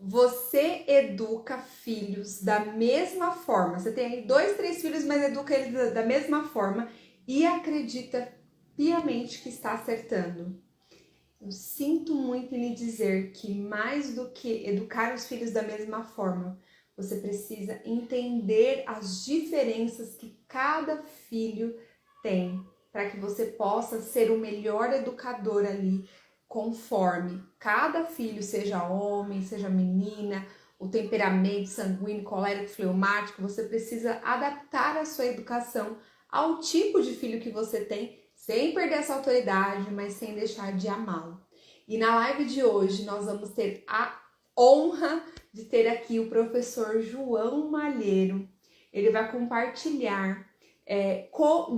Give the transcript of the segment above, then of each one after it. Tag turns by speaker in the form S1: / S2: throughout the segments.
S1: você educa filhos da mesma forma. Você tem aí 2, 3 filhos, mas educa eles da mesma forma e acredita piamente que está acertando. Eu sinto muito em lhe dizer que mais do que educar os filhos da mesma forma, você precisa entender as diferenças que cada filho tem, para que você possa ser o melhor educador ali, conforme cada filho, seja homem, seja menina, o temperamento sanguíneo, colérico, fleumático, você precisa adaptar a sua educação ao tipo de filho que você tem, sem perder essa autoridade, mas sem deixar de amá-lo. E na live de hoje nós vamos ter a honra de ter aqui o professor João Malheiro. Ele vai compartilhar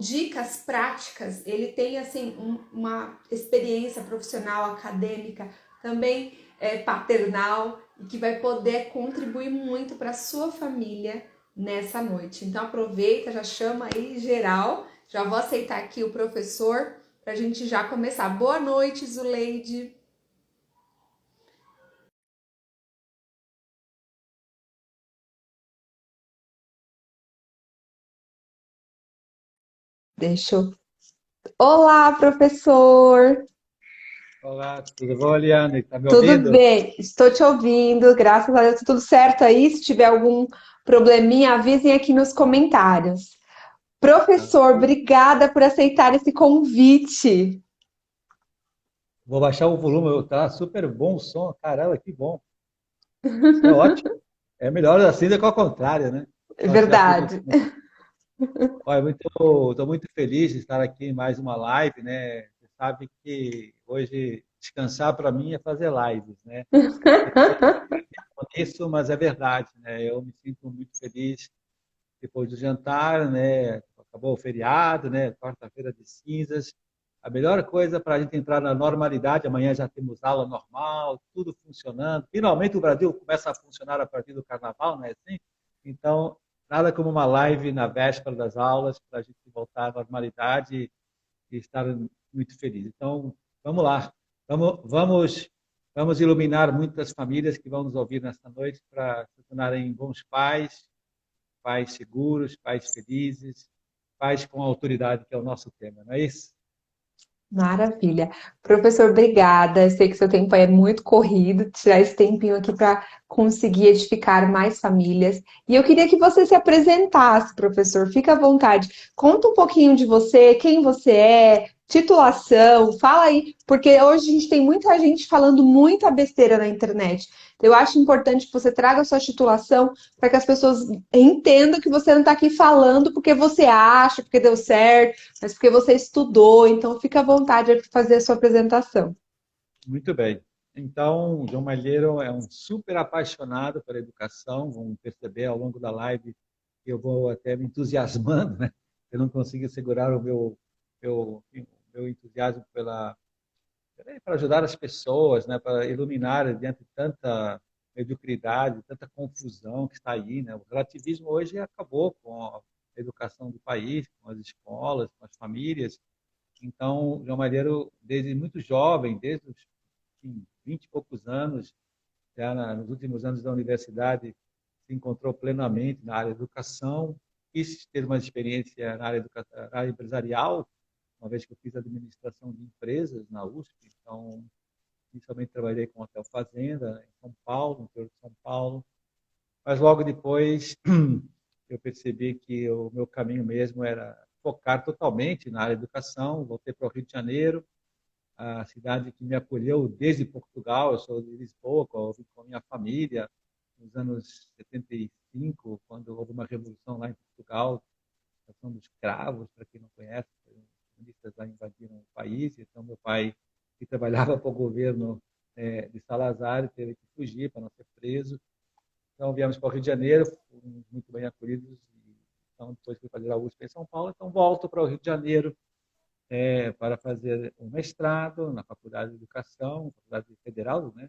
S1: dicas práticas. Ele tem assim uma experiência profissional, acadêmica, também paternal, e que vai poder contribuir muito para a sua família nessa noite. Então aproveita, já chama aí geral. Já vou aceitar aqui o professor para a gente já começar. Boa noite, Zuleide. Deixa eu... Olá, professor!
S2: Olá, tudo bom, Eliane? Tá me
S1: Tudo
S2: ouvindo?
S1: bem? Estou te ouvindo, graças a Deus, tudo certo aí. Se tiver algum probleminha, avisem aqui nos comentários. Professor,
S2: Tranquilo.
S1: obrigada por aceitar esse convite.
S2: Vou baixar o volume, tá super bom o som. Caramba, que bom. É ótimo. É melhor assim do que ao contrário, né?
S1: É
S2: Só tiver tudo
S1: verdade.
S2: bem. Olha, estou muito feliz de estar aqui em mais uma live, né? Você sabe que hoje descansar para mim é fazer lives, né? Isso, mas é verdade, né? Eu me sinto muito feliz depois do jantar, né? Acabou o feriado, né? Quarta-feira de cinzas. A melhor coisa para a gente entrar na normalidade, amanhã já temos aula normal, tudo funcionando. Finalmente o Brasil começa a funcionar a partir do carnaval, não é assim? Então, nada como uma live na véspera das aulas para a gente voltar à normalidade e estar muito feliz. Então, vamos lá. Vamos iluminar muitas famílias que vão nos ouvir nesta noite para se tornarem bons pais, pais seguros, pais felizes, pais com autoridade, que é o nosso tema, não é isso?
S1: Maravilha. Professor, obrigada. Eu sei que seu tempo é muito corrido, tirar esse tempinho aqui para conseguir edificar mais famílias. E eu queria que você se apresentasse, professor. Fica à vontade. Conta um pouquinho de você, quem você é, titulação, fala aí, porque hoje a gente tem muita gente falando muita besteira na internet. Eu acho importante que você traga a sua titulação para que as pessoas entendam que você não está aqui falando porque você acha, porque deu certo, mas porque você estudou, então fica à vontade de fazer a sua apresentação.
S2: Muito bem. Então, o João Malheiro é um super apaixonado pela educação. Vão perceber ao longo da live que eu vou até me entusiasmando, né? Eu não consigo segurar meu, meu entusiasmo para ajudar as pessoas, né? Para iluminar diante de tanta mediocridade, tanta confusão que está aí, né? O relativismo hoje acabou com a educação do país, com as escolas, com as famílias. Então, João Malheiro, desde muito jovem, desde os 20 e poucos anos, nos últimos anos da universidade, se encontrou plenamente na área da educação, quis ter uma experiência na área empresarial, uma vez que eu fiz administração de empresas na USP, então, inicialmente trabalhei com Hotel Fazenda, em São Paulo, no interior de São Paulo, mas logo depois eu percebi que o meu caminho mesmo era focar totalmente na área da educação, voltei para o Rio de Janeiro, a cidade que me acolheu desde Portugal. Eu sou de Lisboa, com a minha família, nos anos 75, quando houve uma revolução lá em Portugal, a questão dos escravos, para quem não conhece, os comunistas lá invadiram o país. Então, meu pai, que trabalhava para o governo de Salazar, teve que fugir para não ser preso. Então, viemos para o Rio de Janeiro, fomos muito bem acolhidos. Então, depois fui fazer a USP em São Paulo. Então, volto para o Rio de Janeiro para fazer um mestrado na Faculdade de Educação, Faculdade Federal, né,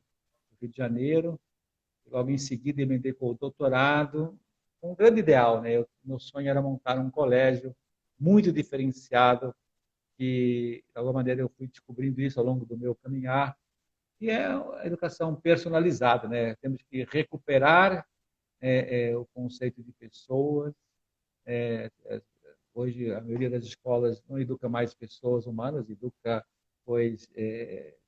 S2: do Rio de Janeiro. Logo em seguida, emendei com o doutorado, com um grande ideal. Né? Meu sonho era montar um colégio muito diferenciado, e, de alguma maneira, eu fui descobrindo isso ao longo do meu caminhar. E é a educação personalizada, né? Temos que recuperar o conceito de pessoas. É, é, Hoje, a maioria das escolas não educa mais pessoas humanas, educa, pois,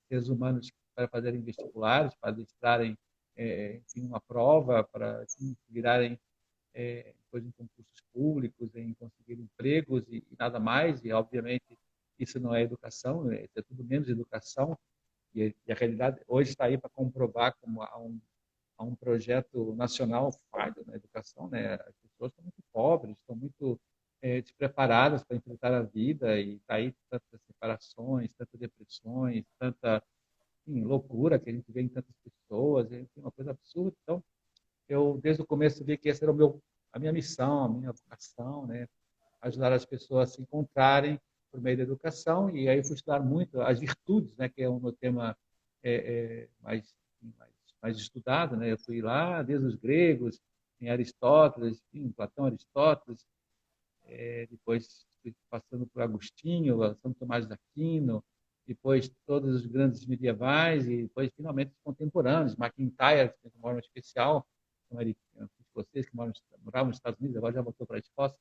S2: seres humanos para fazerem vestibulares, para estarem enfim, uma prova, para enfim, virarem depois em concursos públicos, em conseguir empregos e nada mais. E, obviamente, isso não é educação, né? Isso é tudo menos educação. E a realidade hoje está aí para comprovar como há um projeto nacional falho na educação, né? As pessoas estão muito pobres, estão muito despreparadas para enfrentar a vida e está aí tantas separações, tantas depressões, tanta enfim, loucura que a gente vê em tantas pessoas, é uma coisa absurda. Então, eu desde o começo vi que essa era a minha missão, a minha vocação, né? Ajudar as pessoas a se encontrarem por meio da educação. E aí fui estudar muito as virtudes, né? Que é o meu tema mais mais estudado, né? Eu fui lá desde os gregos, em Aristóteles, em Platão, Aristóteles, depois fui passando por Agostinho, São Tomás de Aquino, depois todos os grandes medievais e depois finalmente os contemporâneos, MacIntyre, que tem uma forma especial, vocês que moravam nos Estados Unidos, agora já voltou para a Escócia.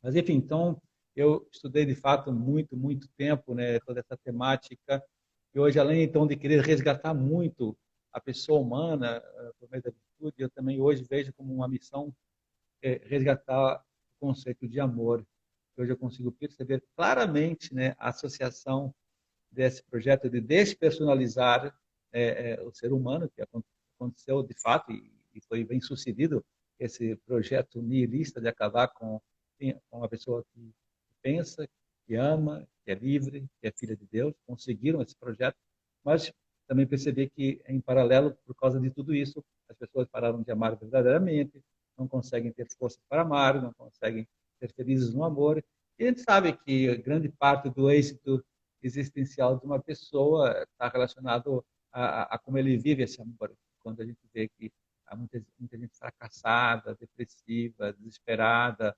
S2: Mas enfim, então eu estudei de fato muito tempo, né, toda essa temática. E hoje, além então de querer resgatar muito a pessoa humana por meio da virtude, eu também hoje vejo como uma missão resgatar o conceito de amor. Hoje eu consigo perceber claramente, né, a associação desse projeto de despersonalizar o ser humano, que aconteceu de fato e foi bem sucedido, esse projeto nihilista de acabar com uma pessoa que pensa, que ama, que é livre, que é filha de Deus. Conseguiram esse projeto, mas também percebi que, em paralelo, por causa de tudo isso, as pessoas pararam de amar verdadeiramente, não conseguem ter força para amar, não conseguem ser felizes no amor. E a gente sabe que grande parte do êxito existencial de uma pessoa está relacionado a como ele vive esse amor. Quando a gente vê que há muita gente fracassada, depressiva, desesperada,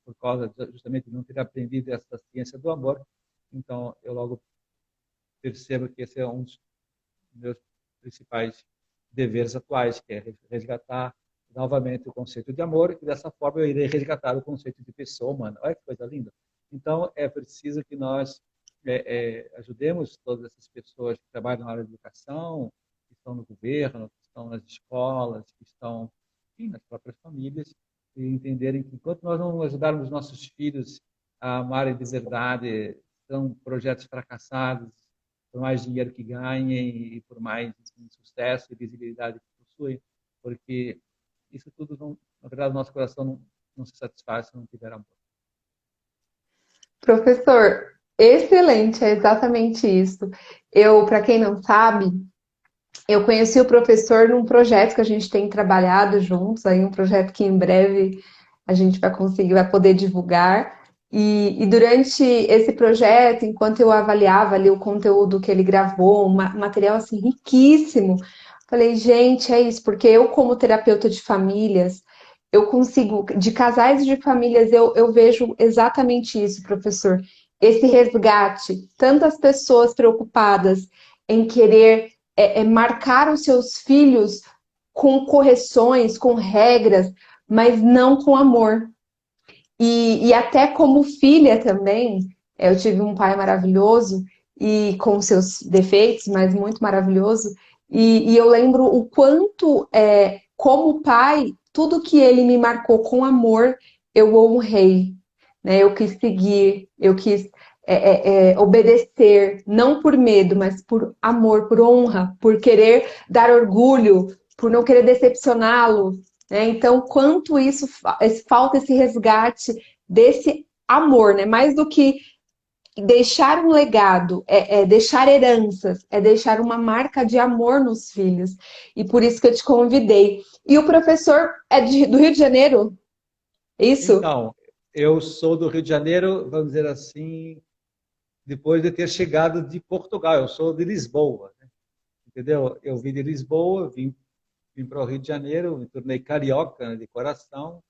S2: por causa justamente de não ter aprendido essa ciência do amor. Então, eu logo percebo que esse é um dos meus principais deveres atuais, que é resgatar novamente o conceito de amor, e dessa forma eu irei resgatar o conceito de pessoa humana. Olha que coisa linda! Então, é preciso que nós ajudemos todas essas pessoas que trabalham na área de educação, que estão no governo, que estão nas escolas, que estão, enfim, nas próprias famílias, e entenderem que enquanto nós não ajudarmos nossos filhos a amarem de verdade, são projetos fracassados, por mais dinheiro que ganhem e por mais enfim, sucesso e visibilidade que possuem, porque isso tudo, não, na verdade, o nosso coração não se satisfaz se não tiver amor.
S1: Professor, excelente, é exatamente isso. Eu, para quem não sabe, eu conheci o professor num projeto que a gente tem trabalhado juntos, aí um projeto que em breve a gente vai conseguir, vai poder divulgar. E durante esse projeto, enquanto eu avaliava ali o conteúdo que ele gravou, um material assim riquíssimo, falei, gente, é isso, porque eu, como terapeuta de famílias, eu consigo, de casais e de famílias, eu vejo exatamente isso, professor. Esse resgate, tantas pessoas preocupadas em querer marcar os seus filhos com correções, com regras, mas não com amor. E até como filha também, eu tive um pai maravilhoso e com seus defeitos, mas muito maravilhoso. E eu lembro o quanto, como pai, tudo que ele me marcou com amor, eu honrei, né? Eu quis seguir, eu quis obedecer, não por medo, mas por amor, por honra, por querer dar orgulho, por não querer decepcioná-lo, né? Então, quanto isso falta esse resgate desse amor, né? Mais do que deixar um legado, deixar heranças, é deixar uma marca de amor nos filhos. E por isso que eu te convidei. E o professor é do Rio de Janeiro? Isso?
S2: Então, eu sou do Rio de Janeiro, vamos dizer assim, depois de ter chegado de Portugal. Eu sou de Lisboa, né? Entendeu? Eu vim de Lisboa, vim para o Rio de Janeiro, me tornei carioca, né, de coração,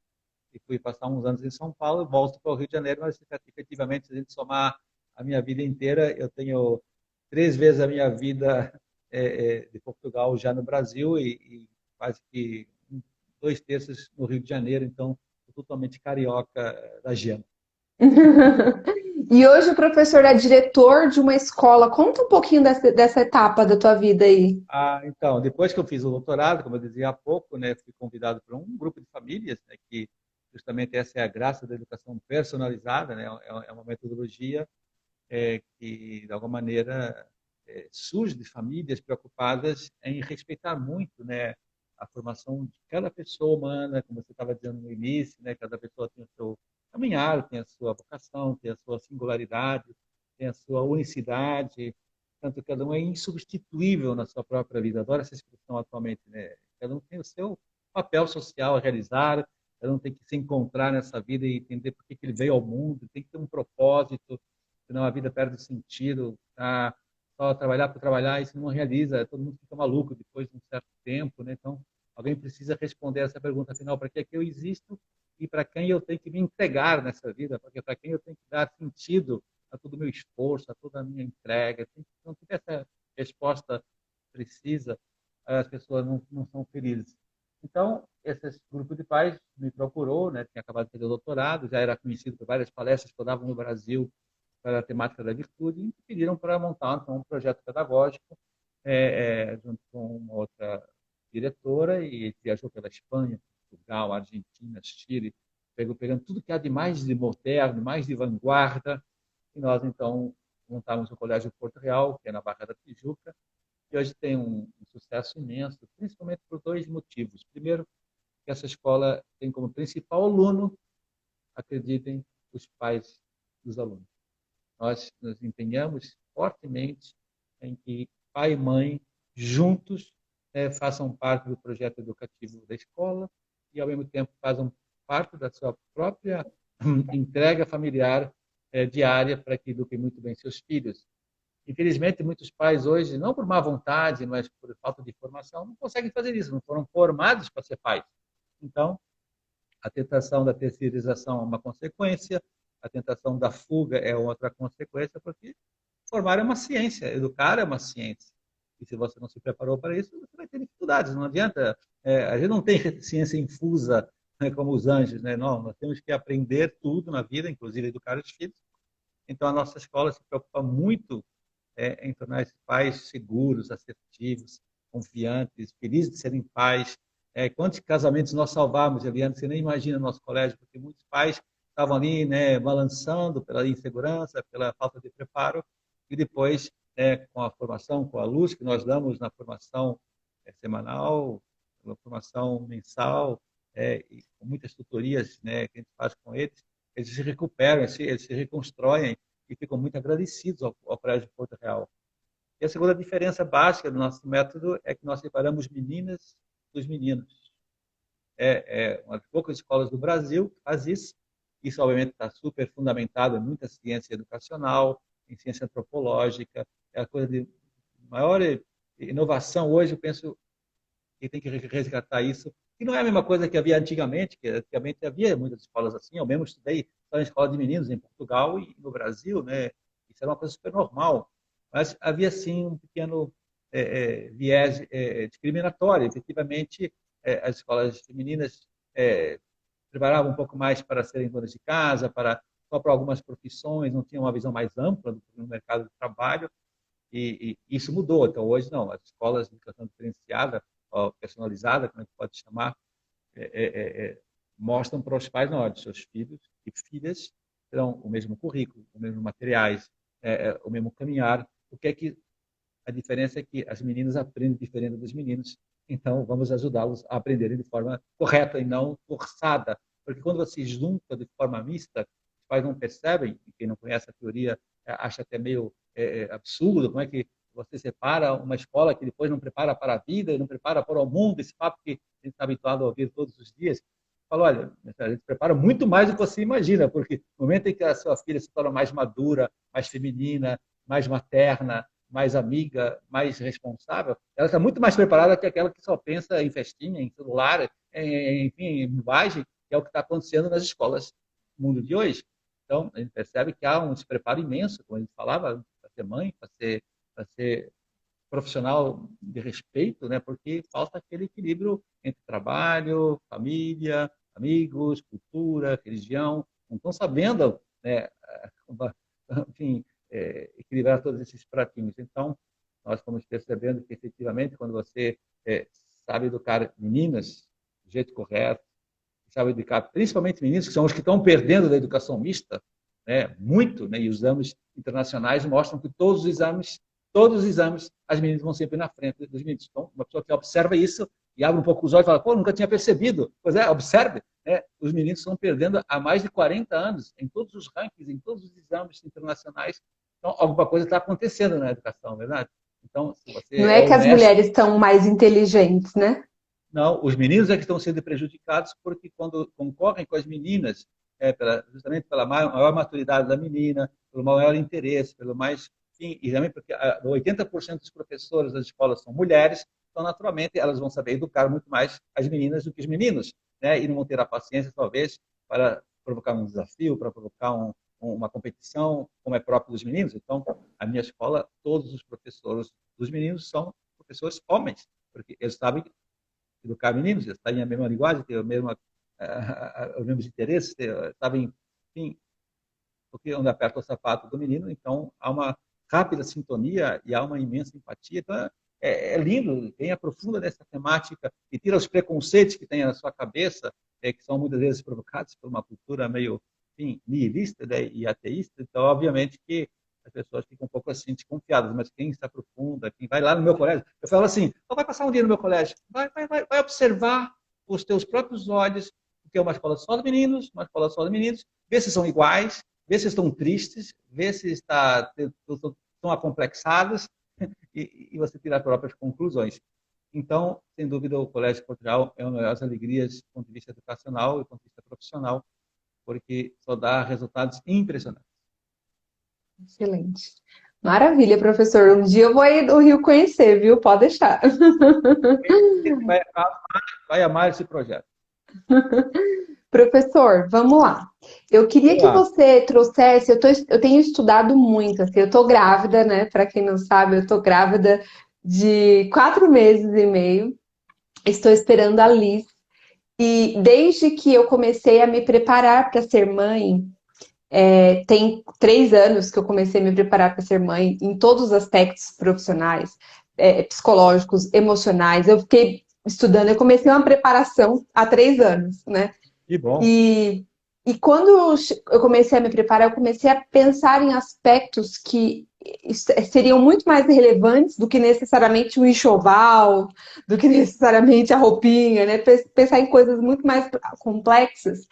S2: e fui passar uns anos em São Paulo, volto para o Rio de Janeiro, mas efetivamente, se a gente somar a minha vida inteira, eu tenho 3 vezes a minha vida de Portugal já no Brasil e quase que 2/3 no Rio de Janeiro, então totalmente carioca da gema.
S1: E hoje o professor é diretor de uma escola. Conta um pouquinho dessa etapa da tua vida aí.
S2: Então, depois que eu fiz o doutorado, como eu dizia há pouco, né, fui convidado por um grupo de famílias, né, que justamente essa é a graça da educação personalizada, né, é uma metodologia que, de alguma maneira, surge de famílias preocupadas em respeitar muito, né, a formação de cada pessoa humana, como você estava dizendo no início, né, cada pessoa tem o seu caminhar, tem a sua vocação, tem a sua singularidade, tem a sua unicidade, tanto cada um é insubstituível na sua própria vida. Adoro essa expressão atualmente, né? Cada um tem o seu papel social a realizar, cada um tem que se encontrar nessa vida e entender por que ele veio ao mundo, tem que ter um propósito, senão a vida perde sentido. Só trabalhar por trabalhar, isso não realiza, todo mundo fica maluco depois de um certo tempo, né? Então, alguém precisa responder essa pergunta final: para que é que eu existo e para quem eu tenho que me entregar nessa vida, porque para quem eu tenho que dar sentido a todo o meu esforço, a toda a minha entrega. Não tiver essa resposta precisa, as pessoas não são felizes. Então, esse grupo de pais me procurou, né? Tinha acabado de fazer o doutorado, já era conhecido por várias palestras que eu dava no Brasil para a temática da virtude, e me pediram para montar então, um projeto pedagógico junto com uma outra diretora, e viajou pela Espanha, Portugal, Argentina, Chile, pegando tudo que há de mais de moderno, mais de vanguarda, e nós então montamos o Colégio Porto Real, que é na Barra da Tijuca, e hoje tem um sucesso imenso, principalmente por dois motivos. Primeiro, que essa escola tem como principal aluno, acreditem, os pais dos alunos. Nós nos empenhamos fortemente em que pai e mãe, juntos, façam parte do projeto educativo da escola e, ao mesmo tempo, façam parte da sua própria entrega familiar diária para que eduquem muito bem seus filhos. Infelizmente, muitos pais hoje, não por má vontade, mas por falta de formação, não conseguem fazer isso, não foram formados para ser pais. Então, a tentação da terceirização é uma consequência, a tentação da fuga é outra consequência, porque formar é uma ciência, educar é uma ciência. E se você não se preparou para isso, você vai ter dificuldades. Não adianta. A gente não tem ciência infusa, né, como os anjos, né? Não, nós temos que aprender tudo na vida, inclusive educar os filhos. Então, a nossa escola se preocupa muito em tornar esses pais seguros, assertivos, confiantes, felizes de serem pais. Quantos casamentos nós salvamos, Eliane? Você nem imagina no nosso colégio, porque muitos pais estavam ali, né, balançando pela insegurança, pela falta de preparo, e depois, com a formação, com a luz que nós damos na formação semanal, na formação mensal, e com muitas tutorias, né, que a gente faz com eles se recuperam, eles se reconstroem e ficam muito agradecidos ao Colégio de Porto Real. E a segunda diferença básica do nosso método é que nós separamos meninas dos meninos. É uma das poucas escolas do Brasil que faz isso. Isso, obviamente, está super fundamentado em muita ciência educacional, em ciência antropológica. É a coisa de maior inovação hoje, eu penso que tem que resgatar isso. E não é a mesma coisa que havia antigamente, que antigamente havia muitas escolas assim. Eu mesmo estudei só em escola de meninos em Portugal e no Brasil, né? Isso era uma coisa super normal. Mas havia sim um pequeno viés discriminatório. Efetivamente, as escolas femininas preparavam um pouco mais para serem donas de casa, só para algumas profissões, não tinham uma visão mais ampla do mercado de trabalho. E isso mudou. Então, hoje, não. As escolas de educação diferenciada, personalizada, como a gente pode chamar, mostram para os pais, não, olha, seus filhos e filhas terão o mesmo currículo, os mesmos materiais, o mesmo caminhar. O que é que a diferença é que as meninas aprendem diferente dos meninos, então vamos ajudá-los a aprenderem de forma correta e não forçada, porque quando você junta de forma mista, os pais não percebem, e quem não conhece a teoria acha até meio absurdo, como é que você separa uma escola que depois não prepara para a vida e não prepara para o mundo, esse papo que a gente está habituado a ouvir todos os dias. Fala, olha, a gente prepara muito mais do que você imagina, porque no momento em que a sua filha se torna mais madura, mais feminina, mais materna, mais amiga, mais responsável, ela está muito mais preparada que aquela que só pensa em festinha, em celular, enfim, em bobagem, que é o que está acontecendo nas escolas do mundo de hoje. Então, a gente percebe que há um despreparo imenso, como a gente falava, para ser mãe, para ser profissional de respeito, né? Porque falta aquele equilíbrio entre trabalho, família, amigos, cultura, religião. Não estão sabendo, né, enfim, equilibrar todos esses pratinhos. Então, nós estamos percebendo que, efetivamente, quando você sabe educar meninas do jeito correto, sabe educar principalmente meninos, que são os que estão perdendo da educação mista, né, muito, né, e os exames internacionais mostram que todos os exames, as meninas vão sempre na frente dos meninos. Então, uma pessoa que observa isso e abre um pouco os olhos e fala, pô, nunca tinha percebido. Pois é, observe, né, os meninos estão perdendo há mais de 40 anos em todos os rankings, em todos os exames internacionais. Então, alguma coisa está acontecendo na educação, verdade? Então, se você
S1: Não
S2: é
S1: é que as
S2: honesto,
S1: mulheres estão mais inteligentes, né?
S2: não, os meninos é que estão sendo prejudicados porque quando concorrem com as meninas, justamente pela maior maturidade da menina, pelo maior interesse, pelo mais... Sim, e também porque 80% dos professores das escolas são mulheres, então, naturalmente, elas vão saber educar muito mais as meninas do que os meninos, né? E não vão ter a paciência, talvez, para provocar um desafio, para provocar uma competição, como é próprio dos meninos. Então, a minha escola, todos os professores dos meninos são professores homens, porque eles sabem educar meninos, eles têm a mesma linguagem, têm os mesmos interesses, sabem, enfim, porque onde aperta o sapato do menino, então há uma rápida sintonia e há uma imensa empatia. Então, é lindo, quem aprofunda nessa temática e tira os preconceitos que tem na sua cabeça, que são muitas vezes provocados por uma cultura meio, enfim, nihilista, né, e ateísta. Então, obviamente que as pessoas ficam um pouco assim desconfiadas, mas quem se aprofunda, quem vai lá no meu colégio, eu falo assim, vai passar um dia no meu colégio, vai observar com os teus próprios olhos, porque é uma escola só de meninos, uma escola só de meninos, vê se são iguais, vê se estão tristes, vê se estão acomplexadas, e você tirar as próprias conclusões. Então, sem dúvida, o Colégio Portugal é uma das alegrias do ponto de vista educacional e do ponto de vista profissional, porque só dá resultados impressionantes.
S1: Excelente. Maravilha, professor. Um dia eu vou aí do Rio conhecer, viu? Pode deixar.
S2: Vai, vai amar esse projeto.
S1: Professor, vamos lá. Eu queria que
S2: Olá.
S1: você trouxesse. Eu tenho estudado muito. Assim, eu tô grávida, né? Para quem não sabe, eu tô grávida de 4 meses e meio. Estou esperando a Liz. E desde que eu comecei a me preparar para ser mãe, tem 3 anos que eu comecei a me preparar para ser mãe, em todos os aspectos profissionais, psicológicos, emocionais. Eu fiquei estudando, eu comecei uma preparação há 3 anos, né?
S2: Que bom.
S1: E, e quando eu comecei a me preparar, eu comecei a pensar em aspectos que seriam muito mais relevantes do que necessariamente o enxoval, do que necessariamente a roupinha, né? Pensar em coisas muito mais complexas.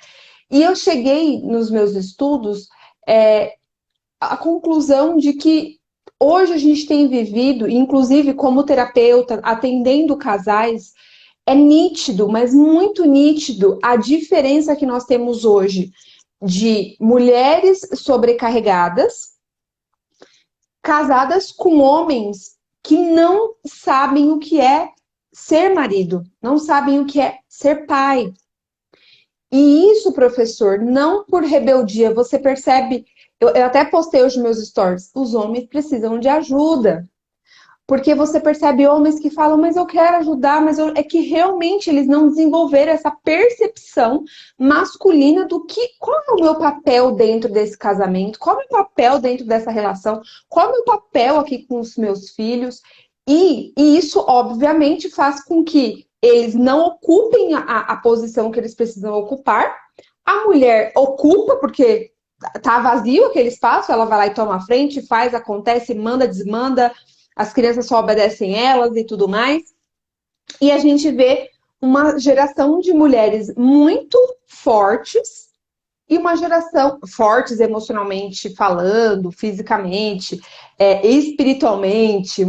S1: E eu cheguei nos meus estudos à conclusão de que hoje a gente tem vivido, inclusive como terapeuta, atendendo casais, é nítido, mas muito nítido, a diferença que nós temos hoje de mulheres sobrecarregadas, casadas com homens que não sabem o que é ser marido, não sabem o que é ser pai. E isso, professor, não por rebeldia, você percebe. Eu até postei hoje meus stories. Os homens precisam de ajuda. Porque você percebe homens que falam, mas eu quero ajudar, é que realmente eles não desenvolveram essa percepção masculina do que, qual é o meu papel dentro desse casamento, qual é o meu papel dentro dessa relação, qual é o meu papel aqui com os meus filhos. E isso, obviamente, faz com que eles não ocupem a posição que eles precisam ocupar. A mulher ocupa, porque tá vazio aquele espaço, ela vai lá e toma a frente, faz, acontece, manda, desmanda, as crianças só obedecem elas e tudo mais. E a gente vê uma geração de mulheres muito fortes e uma geração fortes emocionalmente falando, fisicamente, espiritualmente,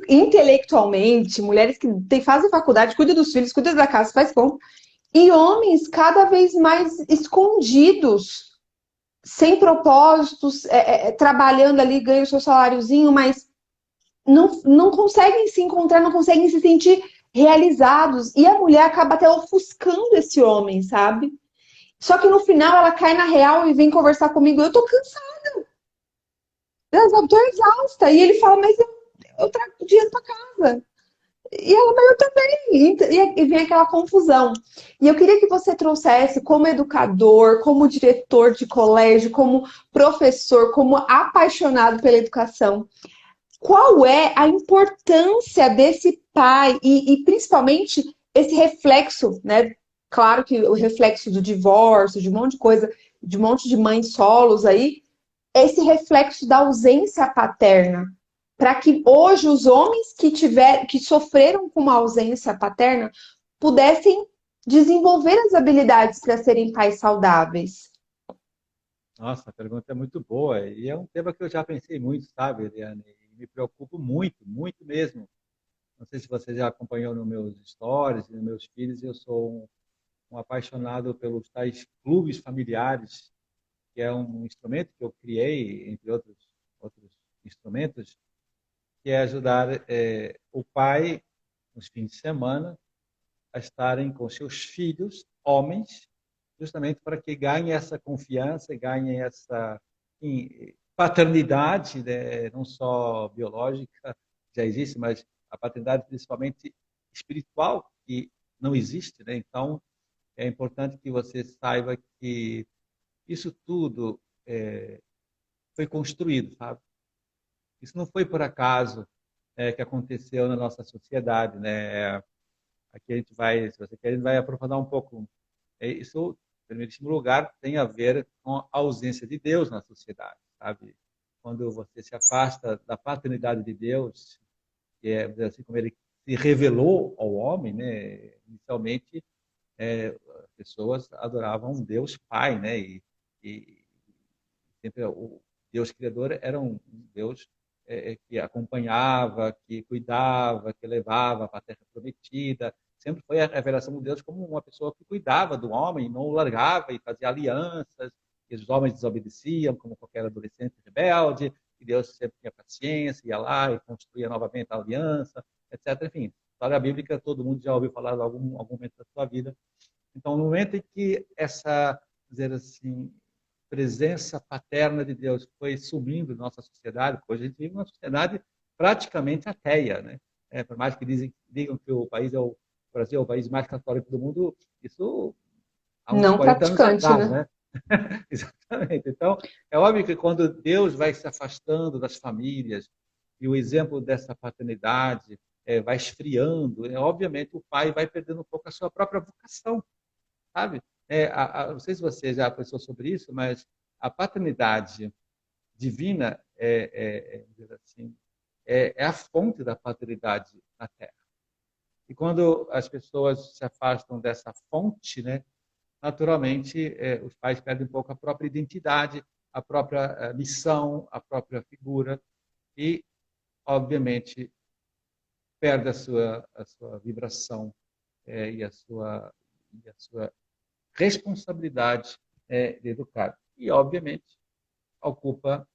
S1: intelectualmente, mulheres que fazem faculdade, cuidam dos filhos, cuidam da casa, faz como. E homens cada vez mais escondidos, sem propósitos, trabalhando ali, ganham o seu saláriozinho, mas não conseguem se encontrar, não conseguem se sentir realizados. E a mulher acaba até ofuscando esse homem, sabe? Só que no final ela cai na real e vem conversar comigo. Eu tô cansada. Eu tô exausta. E ele fala, mas eu trago dinheiro para casa. E ela, mas eu também. E vem aquela confusão. E eu queria que você trouxesse, como educador, como diretor de colégio, como professor, como apaixonado pela educação, qual é a importância desse pai e principalmente esse reflexo, né? Claro que o reflexo do divórcio, de um monte de coisa, de um monte de mães solos aí, é esse reflexo da ausência paterna, para que hoje os homens que sofreram com uma ausência paterna pudessem desenvolver as habilidades para serem pais saudáveis.
S2: Nossa, a pergunta é muito boa e é um tema que eu já pensei muito, sabe, Eliane? E me preocupo muito, muito mesmo. Não sei se você já acompanhou nos meus stories, nos meus filhos, eu sou um apaixonado pelos tais clubes familiares, que é um instrumento que eu criei, entre outros instrumentos, que é ajudar o pai, nos fins de semana, a estarem com seus filhos, homens, justamente para que ganhem essa confiança, ganhem essa paternidade, né? Não só biológica, já existe, mas a paternidade principalmente espiritual, que não existe, né? Então, é importante que você saiba que isso tudo foi construído, sabe? Isso não foi por acaso que aconteceu na nossa sociedade, né? Aqui a gente vai, se você quer, a gente vai aprofundar um pouco. Isso, em primeiro lugar, tem a ver com a ausência de Deus na sociedade, sabe? Quando você se afasta da paternidade de Deus, que é assim como ele se revelou ao homem, né? Inicialmente, as pessoas adoravam um Deus Pai, né? E sempre o Deus Criador era um Deus que acompanhava, que cuidava, que levava para a Terra Prometida. Sempre foi a revelação de Deus como uma pessoa que cuidava do homem, não o largava e fazia alianças, e os homens desobedeciam, como qualquer adolescente rebelde, e Deus sempre tinha paciência, ia lá e construía novamente a aliança, etc. Enfim, história bíblica, todo mundo já ouviu falar em algum momento da sua vida. Então, no momento em que essa, dizer assim, presença paterna de Deus foi sumindo na nossa sociedade, hoje a gente vive uma sociedade praticamente ateia, né? Por mais que digam que o Brasil é o país mais católico do mundo, isso há uns
S1: Não
S2: 40 anos
S1: praticante,
S2: atrás,
S1: né?
S2: né? Exatamente. Então, é óbvio que quando Deus vai se afastando das famílias e o exemplo dessa paternidade vai esfriando, obviamente o pai vai perdendo um pouco a sua própria vocação, sabe? Não sei se você já pensou sobre isso, mas a paternidade divina assim, é a fonte da paternidade na Terra. E quando as pessoas se afastam dessa fonte, né, naturalmente, os pais perdem um pouco a própria identidade, a própria missão, a própria figura e, obviamente, perde a sua vibração e a sua responsabilidade de educar. E, obviamente, ocupa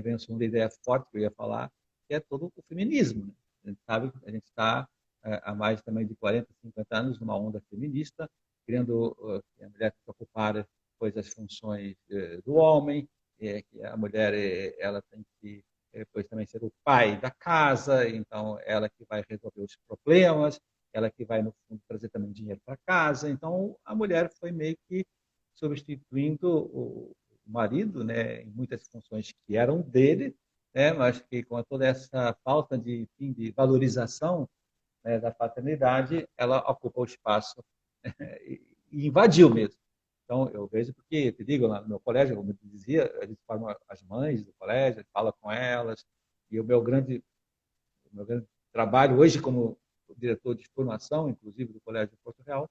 S2: vem a segunda ideia forte que eu ia falar, que é todo o feminismo. Né? A gente sabe que a gente está há mais também de 40, 50 anos numa onda feminista, querendo que a mulher ocupar as funções do homem, que a mulher ela tem que depois também ser o pai da casa, então ela que vai resolver os problemas, ela que vai no fundo trazer também dinheiro para casa. Então a mulher foi meio que substituindo o marido, né, em muitas funções que eram dele, né, mas que com toda essa falta de valorização, né, da paternidade, ela ocupa o espaço e invadiu mesmo. Então, eu vejo porque, te digo, lá no meu colégio, como eu dizia, a gente forma as mães do colégio, fala com elas, e o meu grande trabalho hoje como diretor de formação, inclusive do Colégio de Porto Real,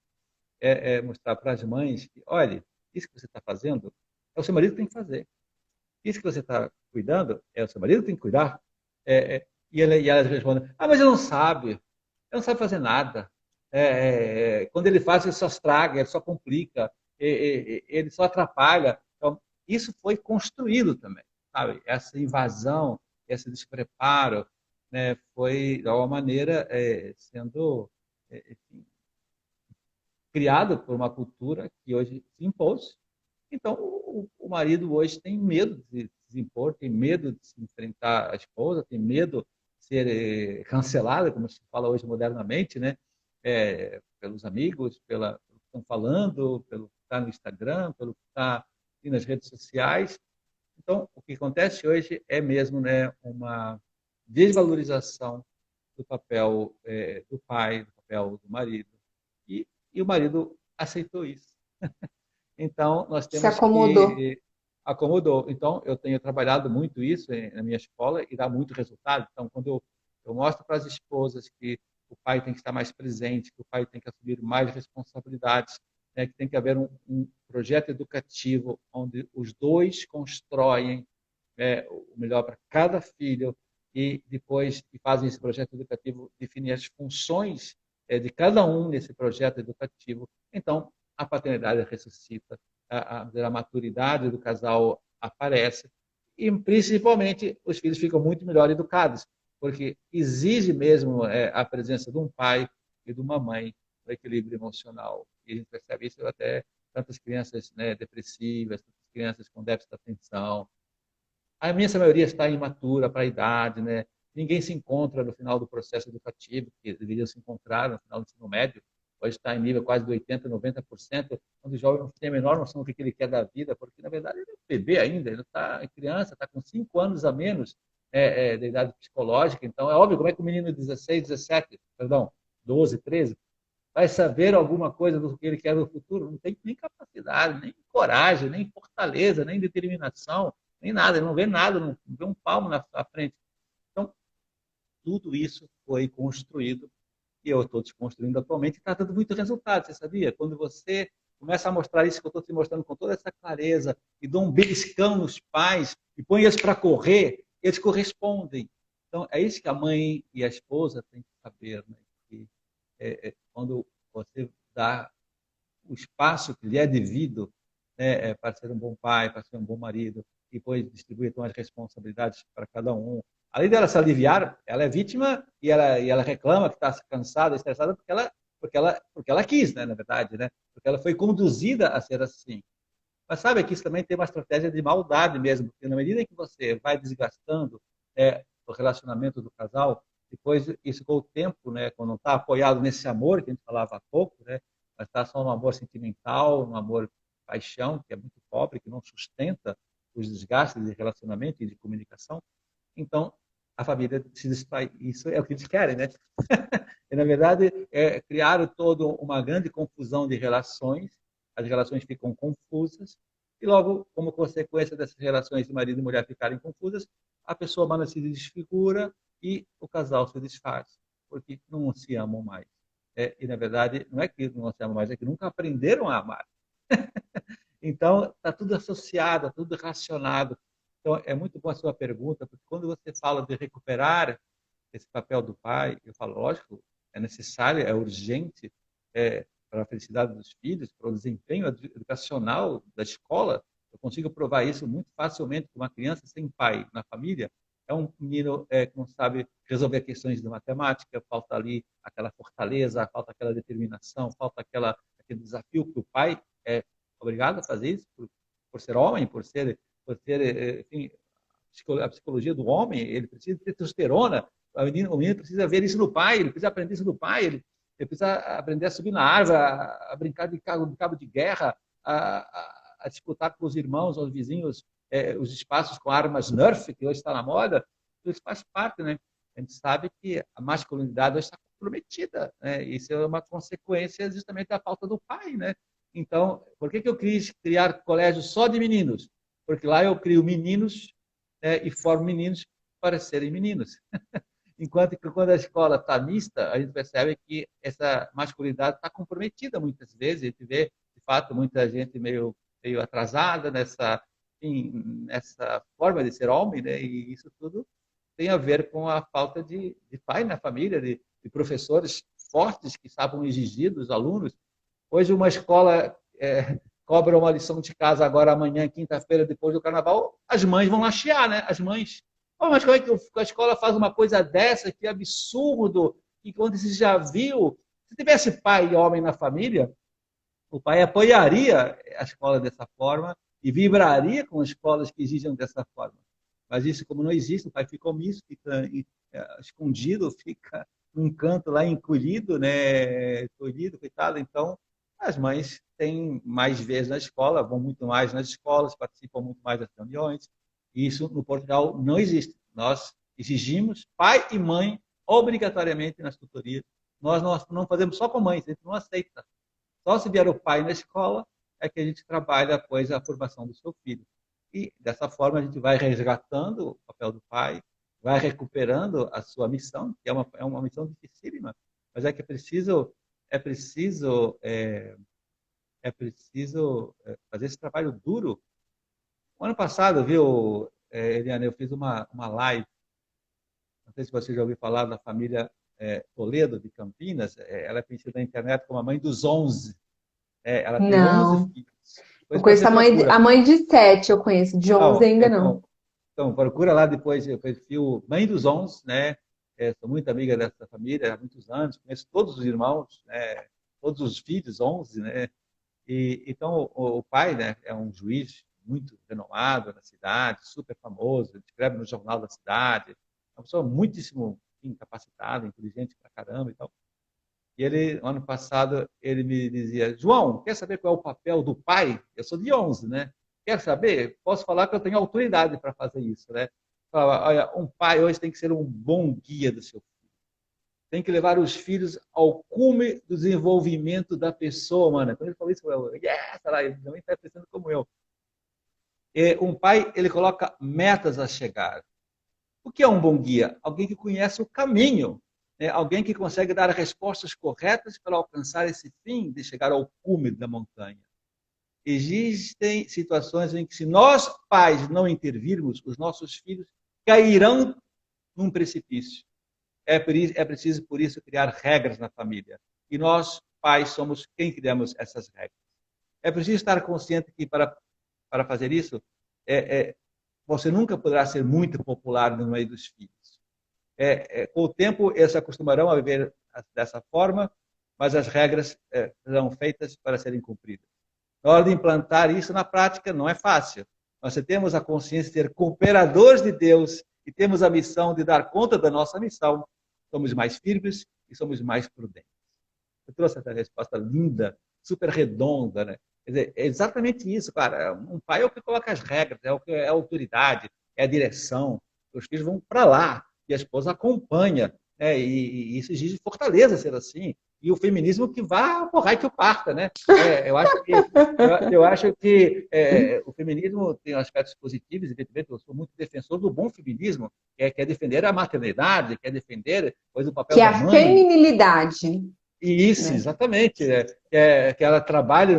S2: é mostrar para as mães que, olha, isso que você está fazendo é o seu marido que tem que fazer. Isso que você está cuidando é o seu marido que tem que cuidar. E elas respondem, mas ele não sabe fazer nada. Quando ele faz, ele só estraga, ele só complica, ele só atrapalha. Então, isso foi construído também, sabe? Essa invasão, esse despreparo, né, foi, de alguma maneira, sendo enfim, criado por uma cultura que hoje se impôs. Então, o marido hoje tem medo de se impor, tem medo de se enfrentar a esposa, tem medo de ser cancelada, como se fala hoje modernamente, né? Pelos amigos, pelo que estão falando, pelo que está no Instagram, pelo que está nas redes sociais. Então, o que acontece hoje é mesmo, né, uma desvalorização do papel do pai, do papel do marido. E o marido aceitou isso. Então, nós
S1: Se
S2: temos
S1: acomodou.
S2: que acomodou. Então, eu tenho trabalhado muito isso na minha escola e dá muito resultado. Então, quando eu mostro para as esposas que o pai tem que estar mais presente, que o pai tem que assumir mais responsabilidades, né, que tem que haver um projeto educativo onde os dois constroem o melhor para cada filho e depois que fazem esse projeto educativo definir as funções de cada um nesse projeto educativo. Então, a paternidade ressuscita, a maturidade do casal aparece e, principalmente, os filhos ficam muito melhor educados, porque exige mesmo a presença de um pai e de uma mãe no equilíbrio emocional. E a gente percebe isso até tantas crianças, né, depressivas, tantas crianças com déficit de atenção. A imensa maioria está imatura para a idade, né? Ninguém se encontra no final do processo educativo, que deveria se encontrar no final do ensino médio. Hoje está em nível quase de 80%, 90%, onde o jovem não tem a menor noção do que ele quer da vida, porque, na verdade, ele é um bebê ainda, ele está criança, está com 5 anos a menos da idade psicológica. Então, é óbvio, como é que o menino de 16, 17, perdão, 12, 13, vai saber alguma coisa do que ele quer no futuro? Não tem nem capacidade, nem coragem, nem fortaleza, nem determinação, nem nada, ele não vê nada, não vê um palmo na frente. Então, tudo isso foi construído e eu estou desconstruindo atualmente e está dando muito resultado, você sabia? Quando você começa a mostrar isso que eu estou te mostrando com toda essa clareza e dá um beliscão nos pais e põe eles para correr, eles correspondem. Então, é isso que a mãe e a esposa têm que saber, né? Que, quando você dá o espaço que lhe é devido, né, para ser um bom pai, para ser um bom marido, e depois distribuir então, as responsabilidades para cada um. Além dela se aliviar, ela é vítima e ela reclama que está cansada, estressada, porque ela quis, né, na verdade, né? Porque ela foi conduzida a ser assim. Mas sabe que isso também tem uma estratégia de maldade mesmo, porque na medida em que você vai desgastando o relacionamento do casal, depois isso com o tempo, né, quando não está apoiado nesse amor que a gente falava há pouco, né, mas está só no amor sentimental, no amor paixão, que é muito pobre, que não sustenta os desgastes de relacionamento e de comunicação, então a família se destrói. Isso é o que eles querem, né? E, na verdade, criaram toda uma grande confusão de relações, as relações ficam confusas, e logo, como consequência dessas relações de marido e mulher ficarem confusas, a pessoa humana se desfigura e o casal se desfaz, porque não se amam mais. E, na verdade, não é que não se amam mais, é que nunca aprenderam a amar. Então, está tudo associado, tudo relacionado. Então, é muito boa a sua pergunta, porque quando você fala de recuperar esse papel do pai, eu falo, lógico, é necessário, é urgente para a felicidade dos filhos, para o desempenho educacional da escola. Eu consigo provar isso muito facilmente com uma criança sem pai na família. É um menino que não sabe resolver questões de matemática, falta ali aquela fortaleza, falta aquela determinação, falta aquele desafio que o pai é obrigado a fazer isso por ser homem, por ser enfim, a psicologia do homem, ele precisa de testosterona, o menino precisa ver isso no pai, ele precisa aprender isso no pai, ele precisa aprender a subir na árvore, a brincar de cabo de guerra, a disputar com os irmãos, os vizinhos, os espaços com armas Nerf, que hoje está na moda. Tudo isso faz parte, né? A gente sabe que a masculinidade hoje está comprometida, né? Isso é uma consequência justamente da falta do pai, né? Então, por que eu quis criar colégio só de meninos? Porque lá eu crio meninos e formo meninos para serem meninos. Enquanto que quando a escola está mista, a gente percebe que essa masculinidade está comprometida muitas vezes. A gente vê, de fato, muita gente meio atrasada nessa forma de ser homem, né? E isso tudo tem a ver com a falta de pai na família, de professores fortes que sabem exigir dos alunos. Hoje uma escola cobra uma lição de casa agora amanhã, quinta-feira, depois do carnaval, as mães vão lá chiar, né? As mães. Oh, mas como é que a escola faz uma coisa dessa? Que absurdo! E quando você já viu, se tivesse pai e homem na família, o pai apoiaria a escola dessa forma e vibraria com escolas que exigem dessa forma. Mas isso, como não existe, o pai fica omisso, fica escondido, fica num canto lá encolhido, né? Encolhido, coitado. Então, as mães têm mais vezes na escola, vão muito mais nas escolas, participam muito mais das reuniões. E isso no Portugal não existe. Nós exigimos pai e mãe obrigatoriamente nas tutorias. Nós não fazemos só com mães, a gente não aceita. Só se vier o pai na escola é que a gente trabalha após a formação do seu filho. E dessa forma a gente vai resgatando o papel do pai, vai recuperando a sua missão, que é uma missão dificílima, mas é que é preciso, é preciso fazer esse trabalho duro. O ano passado, viu, Eliana, eu fiz uma live, não sei se você já ouviu falar da família Toledo, de Campinas. Ela é conhecida na internet como a mãe dos 11. Ela tem 11
S1: Não.
S2: filhos.
S1: Eu
S2: Depois
S1: conheço
S2: você procura.
S1: a mãe de 7, eu conheço. De 11
S2: Então,
S1: ainda não.
S2: então, procura lá depois o perfil Mãe dos 11, né? Sou muito amiga dessa família há muitos anos, conheço todos os irmãos, né? Todos os filhos, 11, né? E, então, o pai, né, é um juiz muito renomado na cidade, super famoso, escreve no jornal da cidade, é uma pessoa muitíssimo capacitada, inteligente pra caramba e tal. E ele, ano passado, ele me dizia: João, quer saber qual é o papel do pai? Eu sou de 11, né? Quer saber? Posso falar que eu tenho autoridade para fazer isso, né? Falava: olha, um pai hoje tem que ser um bom guia do seu filho. Tem que levar os filhos ao cume do desenvolvimento da pessoa, mano. Quando ele falou isso, eu falei: yes, lá, ele também está pensando como eu. E um pai, ele coloca metas a chegar. O que é um bom guia? Alguém que conhece o caminho, né? Alguém que consegue dar respostas corretas para alcançar esse fim de chegar ao cume da montanha. Existem situações em que, se nós, pais, não intervirmos, os nossos filhos cairão num precipício. É preciso, por isso, criar regras na família. E nós, pais, somos quem criamos essas regras. É preciso estar consciente que, para fazer isso, você nunca poderá ser muito popular no meio dos filhos. Com o tempo, eles se acostumarão a viver dessa forma, mas as regras serão feitas para serem cumpridas. Na hora de implantar isso na prática, não é fácil. Nós temos a consciência de ser cooperadores de Deus e temos a missão de dar conta da nossa missão. Somos mais firmes e somos mais prudentes. Eu trouxe essa resposta linda, super redonda, né? Quer dizer, é exatamente isso, cara. Um pai é o que coloca as regras, é o que é a autoridade, é a direção. Os filhos vão para lá e a esposa acompanha, né? E isso exige fortaleza ser assim. E o feminismo que vá porrar e que o parta, né? Eu acho que o feminismo tem aspectos positivos, evidentemente. Eu sou muito defensor do bom feminismo, que é defender a maternidade, quer defender o papel
S1: Que é
S2: da
S1: a
S2: mãe.
S1: feminilidade.
S2: Isso, exatamente. Que ela trabalhe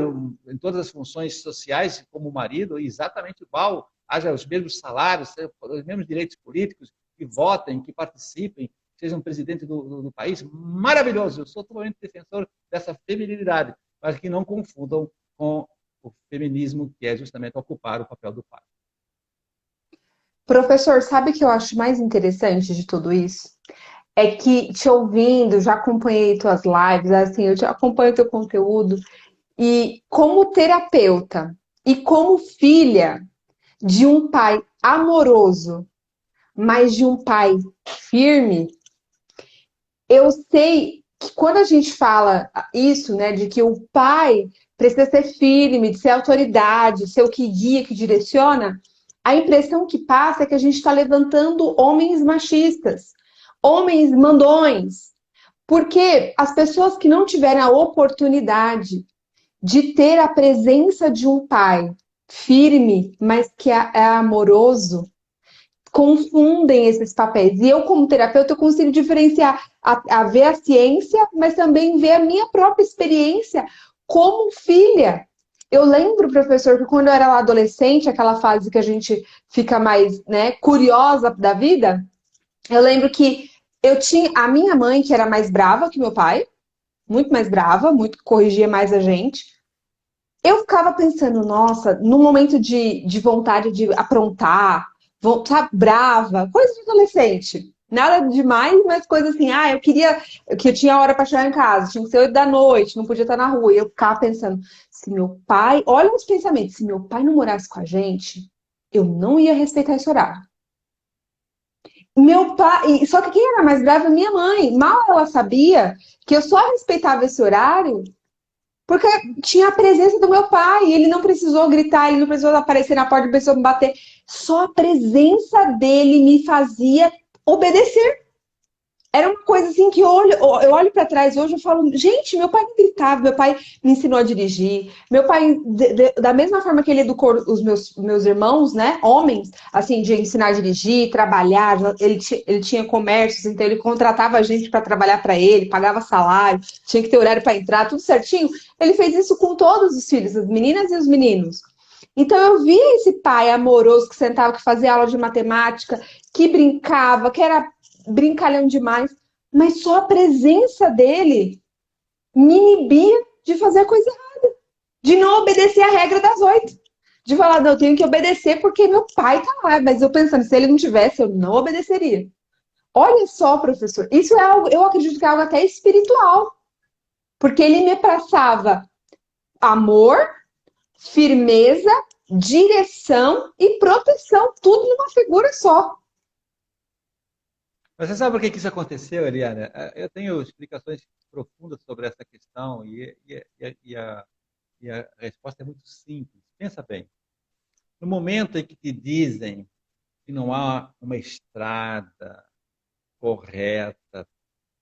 S2: em todas as funções sociais como marido, exatamente igual, haja os mesmos salários, os mesmos direitos políticos, que votem, que participem, sejam presidente do país. Maravilhoso! Eu sou totalmente defensor dessa feminilidade, mas que não confundam com o feminismo, que é justamente ocupar o papel do pai.
S1: Professor, sabe o que eu acho mais interessante de tudo isso? É que, te ouvindo, já acompanhei tuas lives, assim, eu te acompanho teu conteúdo, e como terapeuta e como filha de um pai amoroso, mas de um pai firme, eu sei que quando a gente fala isso, né, de que o pai precisa ser firme, de ser autoridade, ser o que guia, que direciona, a impressão que passa é que a gente está levantando homens machistas, homens mandões, porque as pessoas que não tiveram a oportunidade de ter a presença de um pai firme, mas que é amoroso, confundem esses papéis. E eu, como terapeuta, eu consigo diferenciar a ver a ciência, mas também ver a minha própria experiência como filha. Eu lembro, professor, que quando eu era lá adolescente, aquela fase que a gente fica mais, né, curiosa da vida, eu lembro que eu tinha a minha mãe, que era mais brava que meu pai, muito mais brava, muito corrigia mais a gente. Eu ficava pensando, nossa, no momento de vontade de aprontar, sabe, brava, coisa de adolescente. Nada demais, mas coisa assim, eu queria que eu tinha hora para chegar em casa, tinha que ser 8 da noite, não podia estar na rua. E eu ficava pensando, se meu pai, olha os pensamentos, se meu pai não morasse com a gente, eu não ia respeitar esse horário. Meu pai, só que quem era mais grave é minha mãe. Mal ela sabia que eu só respeitava esse horário porque tinha a presença do meu pai. Ele não precisou gritar, ele não precisou aparecer na porta da pessoa me bater. Só a presença dele me fazia obedecer. Era uma coisa assim que eu olho para trás hoje e falo, gente, meu pai me gritava, meu pai me ensinou a dirigir, meu pai, da mesma forma que ele educou os meus irmãos, né, homens, assim, de ensinar a dirigir, trabalhar, ele tinha comércios, então ele contratava a gente para trabalhar para ele, pagava salário, tinha que ter horário para entrar, tudo certinho. Ele fez isso com todos os filhos, as meninas e os meninos. Então eu via esse pai amoroso que sentava, que fazia aula de matemática, que brincava, que era brincalhão demais, mas só a presença dele me inibia de fazer a coisa errada, de não obedecer a regra das 8. De falar, não, eu tenho que obedecer porque meu pai tá lá, mas eu pensando, se ele não tivesse, eu não obedeceria. Olha só, professor, isso é algo, eu acredito que é algo até espiritual, porque ele me passava amor, firmeza, direção e proteção, tudo numa figura só.
S2: Mas você sabe por que isso aconteceu, Eliana? Eu tenho explicações profundas sobre essa questão e a resposta é muito simples. Pensa bem. No momento em que te dizem que não há uma estrada correta,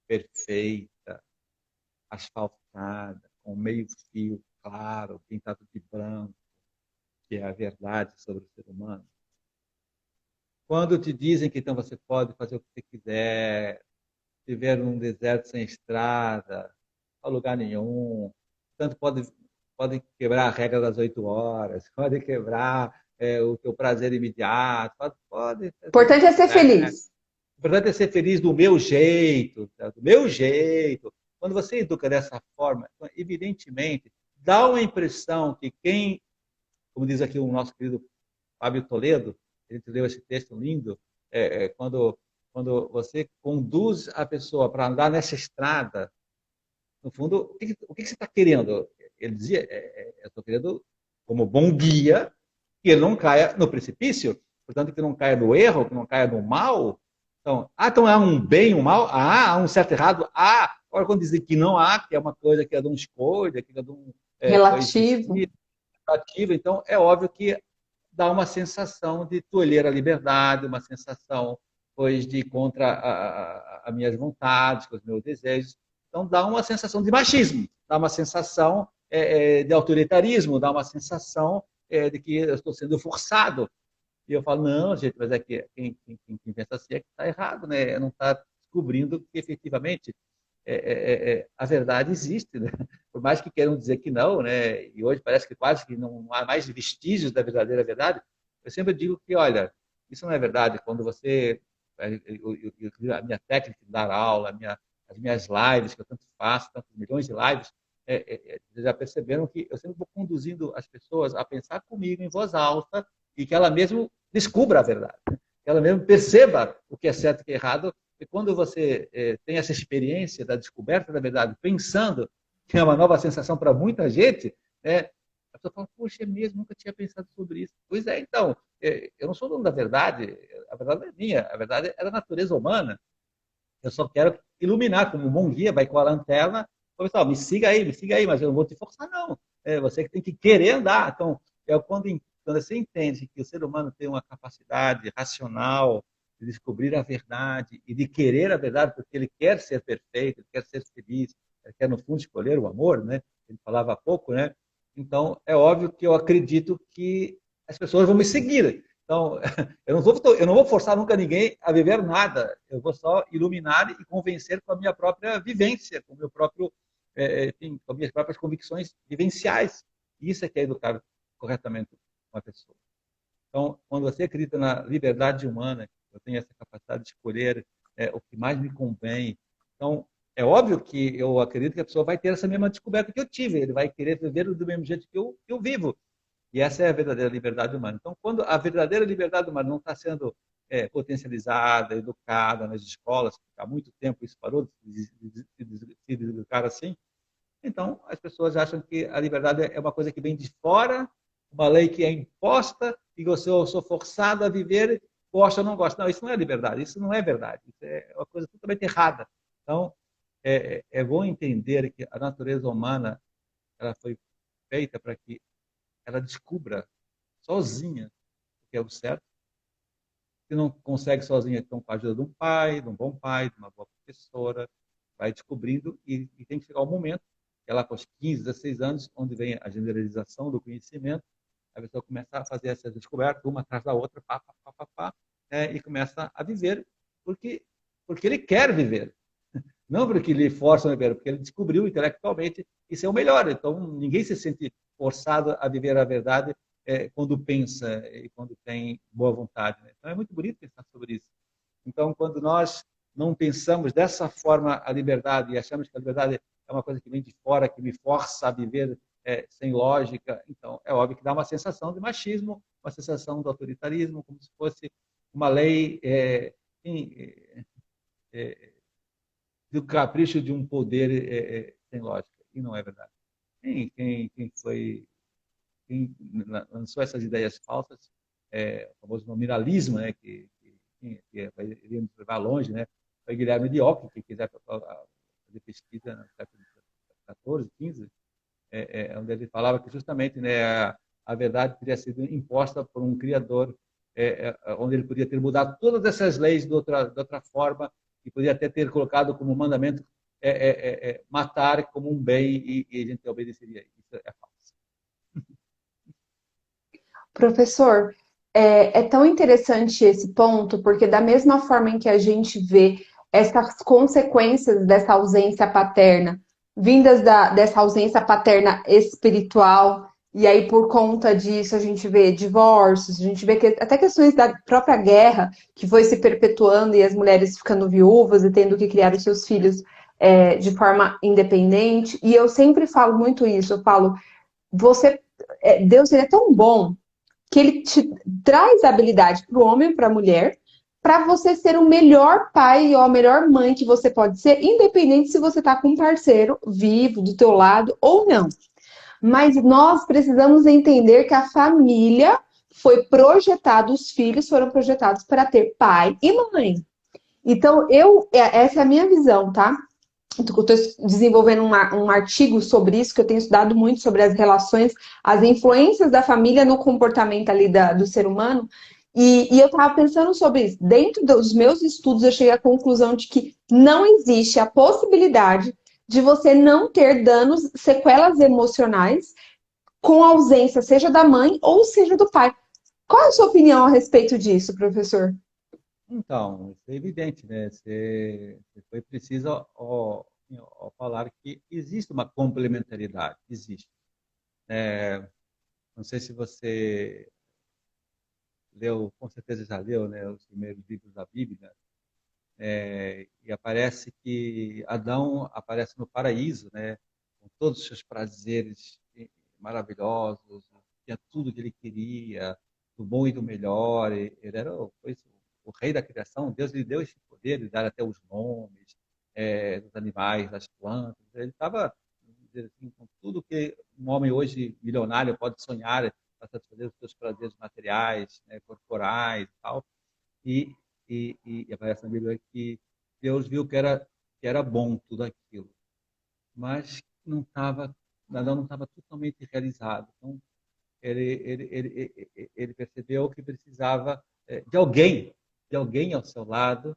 S2: perfeita, asfaltada, com meio fio claro, pintado de branco, que é a verdade sobre o ser humano. Quando te dizem que então você pode fazer o que você quiser, viver num deserto sem estrada, a lugar nenhum, tanto pode quebrar a regra das 8 horas, pode quebrar o teu prazer imediato, pode
S1: O
S2: fazer o que
S1: importante é ser
S2: quiser.
S1: feliz.
S2: O importante é ser feliz do meu jeito, tá? Do meu jeito. Quando você educa dessa forma, evidentemente, dá uma impressão que quem, como diz aqui o nosso querido Fábio Toledo, a gente leu esse texto lindo, quando você conduz a pessoa para andar nessa estrada, no fundo, o que você está querendo? Ele dizia, eu estou querendo, como bom guia, que ele não caia no precipício, portanto, que não caia no erro, que não caia no mal. Então há um bem e um mal? Há um certo e errado? Agora, quando dizem que não há, que é uma coisa que é de uma escolha, que é de um foi
S1: Relativo.
S2: existir, relativo, então é óbvio que dá uma sensação de tolher a liberdade, uma sensação pois de contra as minhas vontades, com os meus desejos. Então dá uma sensação de machismo, dá uma sensação de autoritarismo, dá uma sensação de que eu estou sendo forçado. E eu falo, não, gente, mas é que quem pensa assim é que está errado, né? Não está descobrindo que efetivamente a verdade existe, né? Por mais que queiram dizer que não, né? E hoje parece que quase que não há mais vestígios da verdadeira verdade. Eu sempre digo que, olha, isso não é verdade. Quando você, a minha técnica de dar aula, as minhas lives que eu tanto faço, tantos milhões de lives, já perceberam que eu sempre vou conduzindo as pessoas a pensar comigo em voz alta e que ela mesmo descubra a verdade, que ela mesmo perceba o que é certo e o que é errado. E quando você tem essa experiência da descoberta da verdade, pensando que é uma nova sensação para muita gente, a pessoa fala, poxa, é mesmo, nunca tinha pensado sobre isso. Pois é, então, eu não sou dono da verdade, a verdade é minha, a verdade é da natureza humana. Eu só quero iluminar, como um bom guia, vai com a lanterna, pessoal, me siga aí, mas eu não vou te forçar, não. É você que tem que querer andar. Então, quando você entende que o ser humano tem uma capacidade racional de descobrir a verdade e de querer a verdade, porque ele quer ser perfeito, ele quer ser feliz, ele quer, no fundo, escolher o amor, né? Ele falava há pouco, né? Então, é óbvio que eu acredito que as pessoas vão me seguir. Então, eu não vou forçar nunca ninguém a viver nada. Eu vou só iluminar e convencer com a minha própria vivência, com o meu próprio, enfim, com as minhas próprias convicções vivenciais. Isso é que é educar corretamente uma pessoa. Então, quando você acredita na liberdade humana, eu tenho essa capacidade de escolher o que mais me convém. Então, é óbvio que eu acredito que a pessoa vai ter essa mesma descoberta que eu tive. Ele vai querer viver do mesmo jeito que eu vivo. E essa é a verdadeira liberdade humana. Então, quando a verdadeira liberdade humana não está sendo potencializada, educada nas escolas. Há muito tempo isso parou de se educar assim. Então, as pessoas acham que a liberdade é uma coisa que vem de fora, uma lei que é imposta, e eu sou forçado a viver, gosto ou não gosto. Não, isso não é liberdade, isso não é verdade. Isso é uma coisa totalmente errada. Então, é bom entender que a natureza humana ela foi feita para que ela descubra sozinha o que é o certo. Se não consegue sozinha, então com a ajuda de um pai, de um bom pai, de uma boa professora, vai descobrindo e tem que chegar o momento, que é lá com os 15, 16 anos, onde vem a generalização do conhecimento, a pessoa começa a fazer essa descoberta, uma atrás da outra, e começa a viver porque ele quer viver. Não porque lhe forçam a viver, porque ele descobriu intelectualmente isso é o melhor. Então, ninguém se sente forçado a viver a verdade quando pensa e quando tem boa vontade. Né? Então, é muito bonito pensar sobre isso. Então, quando nós não pensamos dessa forma a liberdade e achamos que a liberdade é uma coisa que vem de fora, que me força a viver sem lógica, então é óbvio que dá uma sensação de machismo, uma sensação de autoritarismo, como se fosse uma lei do capricho de um poder sem lógica. E não é verdade. Quem lançou essas ideias falsas, o famoso nominalismo, né, que iria nos levar longe, né, foi Guilherme de Ockham, que quiser fazer pesquisa no século XIV, XV, onde ele falava que justamente né, a verdade teria sido imposta por um criador, onde ele podia ter mudado todas essas leis de outra forma e podia até ter colocado como mandamento matar como um bem e a gente obedeceria. Isso é falso.
S1: Professor, é tão interessante esse ponto, porque da mesma forma em que a gente vê essas consequências dessa ausência paterna, vindas dessa ausência paterna espiritual, e aí por conta disso a gente vê divórcios, a gente vê até questões da própria guerra, que foi se perpetuando e as mulheres ficando viúvas e tendo que criar os seus filhos de forma independente. E eu sempre falo muito isso, eu falo, Deus ele é tão bom que ele te traz a habilidade para o homem e para a mulher, para você ser o melhor pai ou a melhor mãe que você pode ser, independente se você está com um parceiro vivo do teu lado ou não. Mas nós precisamos entender que a família foi projetada, os filhos foram projetados para ter pai e mãe. Então, essa é a minha visão, tá? Eu estou desenvolvendo um artigo sobre isso, que eu tenho estudado muito sobre as relações, as influências da família no comportamento ali do ser humano. E eu estava pensando sobre isso. Dentro dos meus estudos, eu cheguei à conclusão de que não existe a possibilidade de você não ter danos, sequelas emocionais com a ausência, seja da mãe ou seja do pai. Qual é a sua opinião a respeito disso, professor?
S2: Então, isso é evidente, né? Você foi preciso ao falar que existe uma complementaridade, existe. Não sei se você leu, com certeza já leu, né, os primeiros livros da Bíblia, e aparece que Adão aparece no paraíso, né, com todos os seus prazeres maravilhosos, tinha tudo que ele queria, do bom e do melhor, ele era o rei da criação, Deus lhe deu esse poder de dar até os nomes dos animais, das plantas, ele estava assim, com tudo que um homem hoje milionário pode sonhar para satisfazer os seus prazeres materiais, né, corporais e tal, e, e aparece na Bíblia que Deus viu que era bom tudo aquilo, mas Adão não estava totalmente realizado. Então, ele percebeu que precisava de alguém ao seu lado,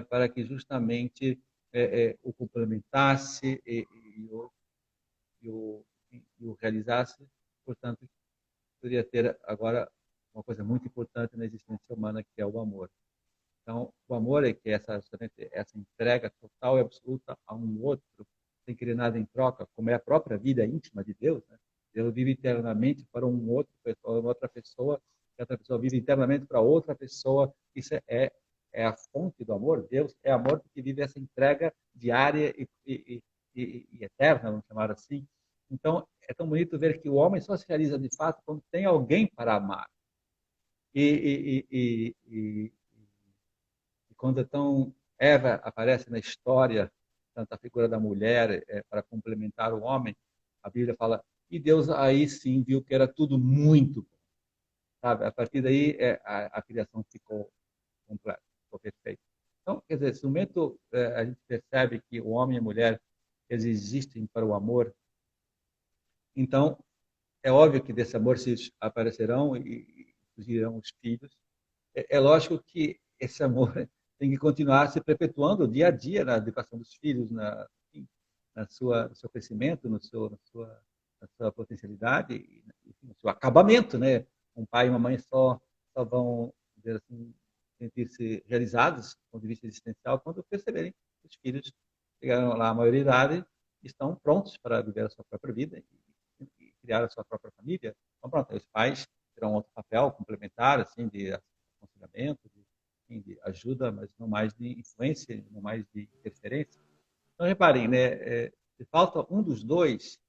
S2: para que justamente o complementasse e o realizasse. Portanto, poderia ter agora uma coisa muito importante na existência humana, que é o amor. Então, o amor é que essa entrega total e absoluta a um outro, sem querer nada em troca, como é a própria vida íntima de Deus. Né? Deus vive eternamente para outra pessoa, e outra pessoa vive eternamente para outra pessoa. Isso é a fonte do amor. Deus é amor porque vive essa entrega diária e eterna, vamos chamar assim. Então, é tão bonito ver que o homem só se realiza de fato quando tem alguém para amar. E quando então Eva aparece na história, tanto a figura da mulher para complementar o homem, a Bíblia fala, e Deus aí sim viu que era tudo muito bom, sabe? A partir daí a criação ficou completa, ficou perfeita. Então, quer dizer, esse momento a gente percebe que o homem e a mulher eles existem para o amor, então é óbvio que desse amor se aparecerão e surgirão os filhos. É lógico que esse amor tem que continuar se perpetuando dia a dia na educação dos filhos, no seu crescimento, na sua potencialidade, enfim, no seu acabamento, né? Um pai e uma mãe só vão, dizer assim, sentir-se realizados do ponto de vista existencial quando perceberem que os filhos chegaram lá à maioridade e estão prontos para viver a sua própria vida e criar a sua própria família. Então, pronto, os pais terão outro papel complementar, assim, de aconselhamento, de ajuda, mas não mais de influência, não mais de interferência. Então, reparem, né, se falta um dos dois,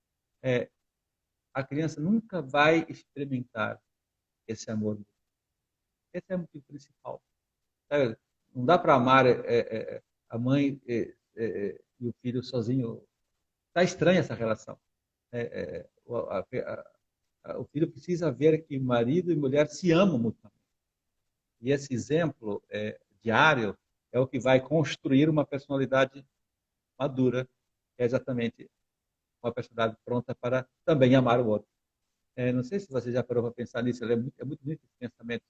S2: a criança nunca vai experimentar esse amor. Esse é o motivo principal. Sabe? Não dá para amar a mãe e o filho sozinho. Está estranha essa relação. O filho precisa ver que marido e mulher se amam mutuamente. E esse exemplo diário é o que vai construir uma personalidade madura, que é exatamente uma personalidade pronta para também amar o outro. Não sei se você já parou para pensar nisso, é muito bonito esse pensamento.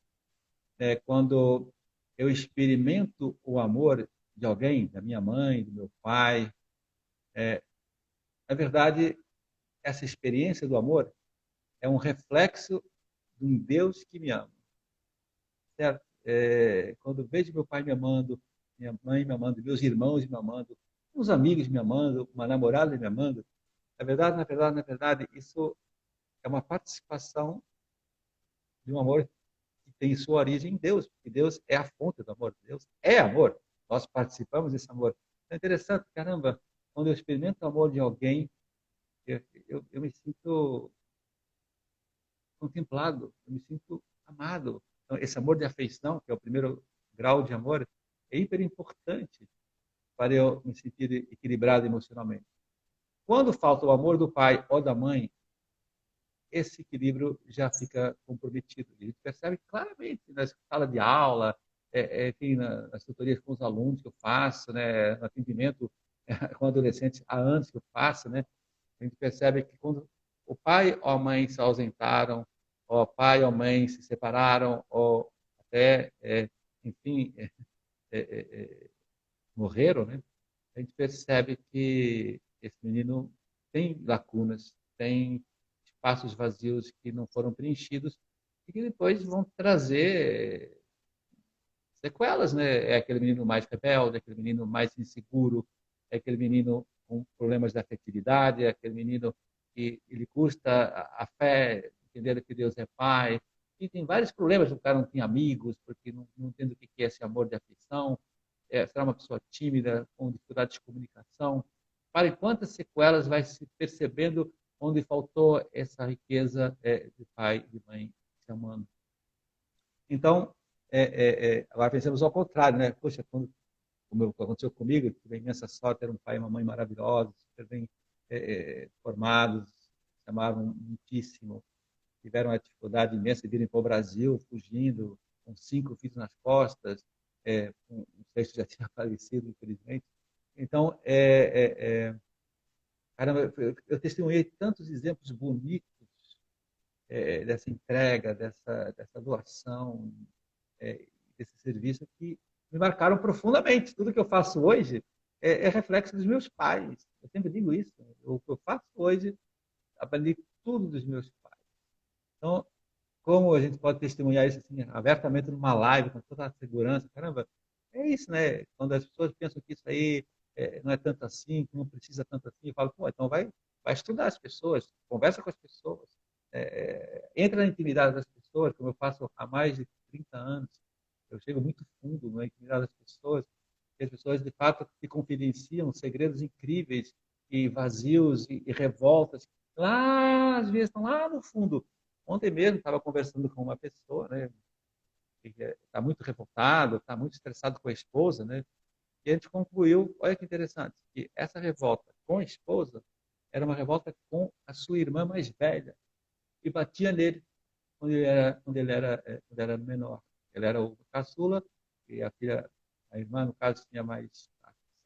S2: Quando eu experimento o amor de alguém, da minha mãe, do meu pai, na verdade, essa experiência do amor é um reflexo de um Deus que me ama. Certo? Quando vejo meu pai me amando, minha mãe me amando, meus irmãos me amando, uns amigos me amando, uma namorada me amando, na verdade, isso é uma participação de um amor que tem sua origem em Deus, porque Deus é a fonte do amor, Deus é amor, nós participamos desse amor. É interessante, caramba, quando eu experimento o amor de alguém, eu me sinto contemplado, eu me sinto amado. Então, esse amor de afeição, que é o primeiro grau de amor, é hiper importante para eu me sentir equilibrado emocionalmente. Quando falta o amor do pai ou da mãe, esse equilíbrio já fica comprometido. A gente percebe claramente na sala de aula, enfim, nas tutorias com os alunos que eu faço, né, no atendimento com adolescentes há anos que eu faço, né, a gente percebe que quando o pai ou a mãe se ausentaram, ou o pai ou a mãe se separaram, ou até, enfim, morreram, né, a gente percebe que esse menino tem lacunas, tem espaços vazios que não foram preenchidos e que depois vão trazer sequelas, né? É aquele menino mais rebelde, é aquele menino mais inseguro, é aquele menino com problemas de afetividade, é aquele menino que ele custa a fé, entender que Deus é Pai. E tem vários problemas, o cara não tem amigos, porque não entende o que é esse amor de afeição, será uma pessoa tímida, com dificuldade de comunicação. Para quantas sequelas vai se percebendo onde faltou essa riqueza de pai e de mãe se amando. Então, agora pensamos ao contrário, né? Poxa, como aconteceu comigo, tive a imensa sorte, ter um pai e uma mãe maravilhosos, super bem formados, se amavam muitíssimo, tiveram uma dificuldade imensa de virem para o Brasil, fugindo, com 5 filhos nas costas, um sexto já tinha falecido, infelizmente. Então, caramba, eu testemunhei tantos exemplos bonitos dessa entrega, dessa doação, desse serviço que me marcaram profundamente. Tudo que eu faço hoje é reflexo dos meus pais. Eu sempre digo isso. O que eu faço hoje, aprendi tudo dos meus pais. Então, como a gente pode testemunhar isso assim, abertamente numa live, com toda a segurança? Caramba, é isso, né? Quando as pessoas pensam que isso aí não é tanto assim, que não precisa tanto assim, eu falo, pô, então vai estudar as pessoas, conversa com as pessoas, entra na intimidade das pessoas, como eu faço há mais de 30 anos. Eu chego muito fundo na intimidade das pessoas, e as pessoas, de fato, se confidenciam segredos incríveis e vazios e revoltas. Lá, às vezes, estão lá no fundo. Ontem mesmo estava conversando com uma pessoa, né? está muito revoltado, está muito estressado com a esposa, né? E a gente concluiu, olha que interessante, que essa revolta com a esposa era uma revolta com a sua irmã mais velha, que batia nele quando ele era menor. Ele era o caçula, e a irmã, no caso, tinha mais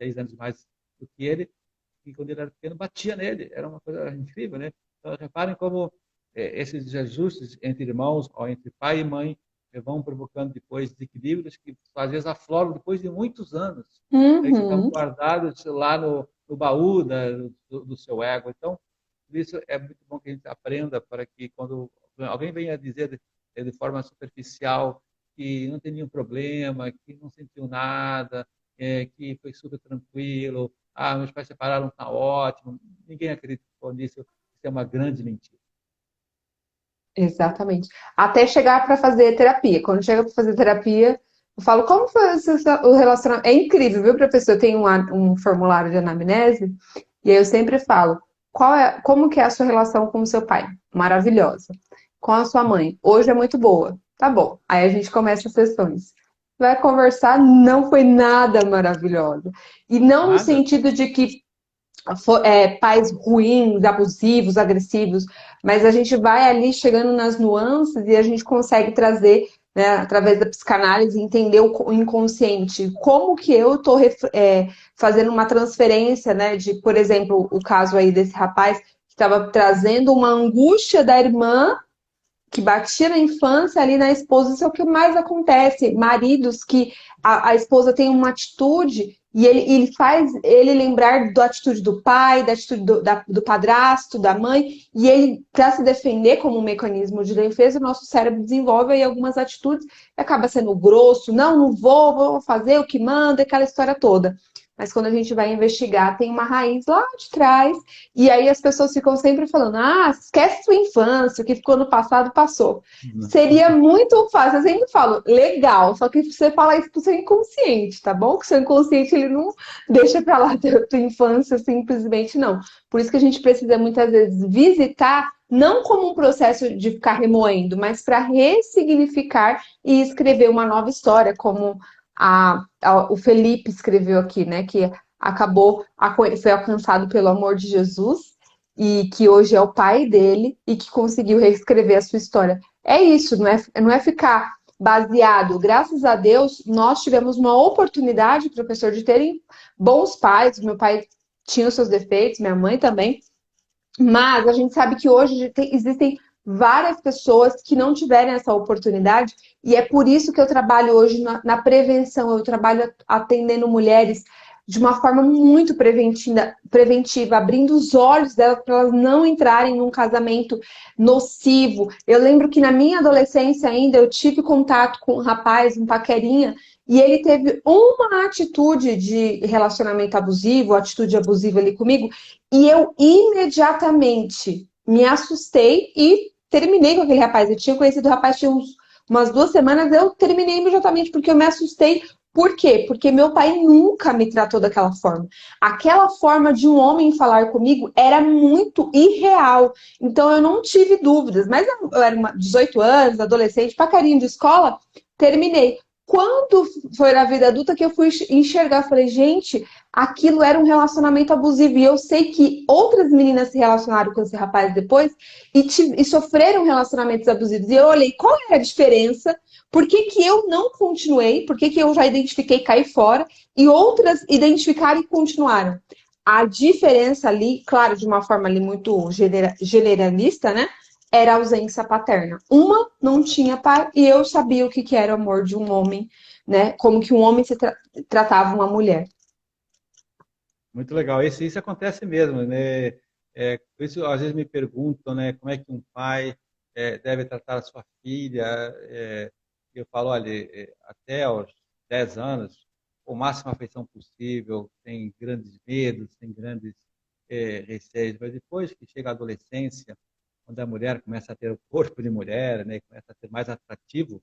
S2: 6 anos mais do que ele, e quando ele era pequeno, batia nele. Era uma coisa incrível, né? Então, reparem como esses desajustes entre irmãos, ou entre pai e mãe, vão provocando depois desequilíbrios que às vezes afloram depois de muitos anos, né, que estão
S1: Uhum.
S2: guardados lá no baú do seu ego. Então, por isso é muito bom que a gente aprenda para que quando alguém venha dizer de forma superficial que não tem nenhum problema, que não sentiu nada, que foi super tranquilo, meus pais separaram, tá ótimo. Ninguém acreditou nisso. Isso é uma grande mentira.
S1: Exatamente. Até chegar para fazer terapia. Quando chega para fazer terapia, eu falo, como foi o relacionamento? É incrível, viu, professor? Eu tenho um formulário de anamnese, e aí eu sempre falo, como que é a sua relação com o seu pai? Maravilhosa. Com a sua mãe? Hoje é muito boa. Tá bom. Aí a gente começa as sessões. Vai conversar, não foi nada maravilhosa. E não no
S2: Nada.
S1: sentido de que pais ruins, abusivos, agressivos, mas a gente vai ali chegando nas nuances e a gente consegue trazer, né, através da psicanálise, entender o inconsciente. Como que eu estou fazendo uma transferência, né, de, por exemplo, o caso aí desse rapaz que estava trazendo uma angústia da irmã que batia na infância ali na esposa, isso é o que mais acontece. Maridos que a esposa tem uma atitude e ele faz ele lembrar da atitude do pai, da atitude do padrasto, da mãe, e ele, para se defender como um mecanismo de defesa, o nosso cérebro desenvolve aí algumas atitudes e acaba sendo grosso, não vou fazer o que manda, aquela história toda. Mas quando a gente vai investigar, tem uma raiz lá de trás e aí as pessoas ficam sempre falando, esquece sua infância, o que ficou no passado, passou. Seria muito fácil, eu sempre falo, legal, só que você fala isso pro seu inconsciente, tá bom? Que o seu inconsciente, ele não deixa pra lá a tua infância simplesmente, não. Por isso que a gente precisa muitas vezes visitar, não como um processo de ficar remoendo, mas para ressignificar e escrever uma nova história, como o Felipe escreveu aqui, né? Que foi alcançado pelo amor de Jesus e que hoje é o pai dele e que conseguiu reescrever a sua história. É isso, não é ficar baseado. Graças a Deus, nós tivemos uma oportunidade, professor, de terem bons pais. Meu pai tinha os seus defeitos, minha mãe também, mas a gente sabe que hoje existem várias pessoas que não tiveram essa oportunidade e é por isso que eu trabalho hoje na prevenção. Eu trabalho atendendo mulheres de uma forma muito preventiva, abrindo os olhos delas para elas não entrarem num casamento nocivo. Eu lembro que na minha adolescência ainda eu tive contato com um rapaz, um paquerinha, e ele teve uma atitude de relacionamento abusivo, atitude abusiva ali comigo, e eu imediatamente me assustei e terminei com aquele rapaz. Eu tinha conhecido o rapaz tinha umas 2 semanas, eu terminei imediatamente porque eu me assustei. Por quê? Porque meu pai nunca me tratou daquela forma. Aquela forma de um homem falar comigo era muito irreal. Então eu não tive dúvidas. Mas eu era 18 anos, adolescente, pacarinho de escola, terminei. Quando foi na vida adulta que eu fui enxergar, falei, gente, aquilo era um relacionamento abusivo. E eu sei que outras meninas se relacionaram com esse rapaz depois e sofreram relacionamentos abusivos. E eu olhei qual era a diferença, por que que eu não continuei, por que que eu já identifiquei cair fora e outras identificaram e continuaram. A diferença ali, claro, de uma forma ali muito generalista, né? Era a ausência paterna. Uma não tinha pai e eu sabia o que que era o amor de um homem, né? Como que um homem tratava uma mulher.
S2: Muito legal. Isso acontece mesmo, né? Por isso, às vezes me perguntam, né, como é que um pai deve tratar a sua filha. Eu falo, olha, até aos 10 anos, o máximo afeição possível, tem grandes medos, tem grandes receios, mas depois que chega a adolescência, quando a mulher começa a ter o corpo de mulher, né, começa a ser mais atrativo,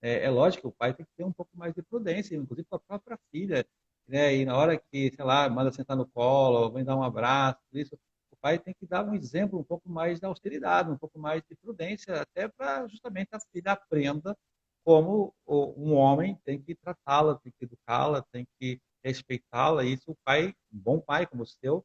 S2: é lógico que o pai tem que ter um pouco mais de prudência, inclusive com a própria filha, né? E na hora que, sei lá, manda sentar no colo, vem dar um abraço, isso, o pai tem que dar um exemplo um pouco mais de austeridade, um pouco mais de prudência, até para justamente a filha aprenda como um homem tem que tratá-la, tem que educá-la, tem que respeitá-la. E isso o pai, um bom pai como o seu,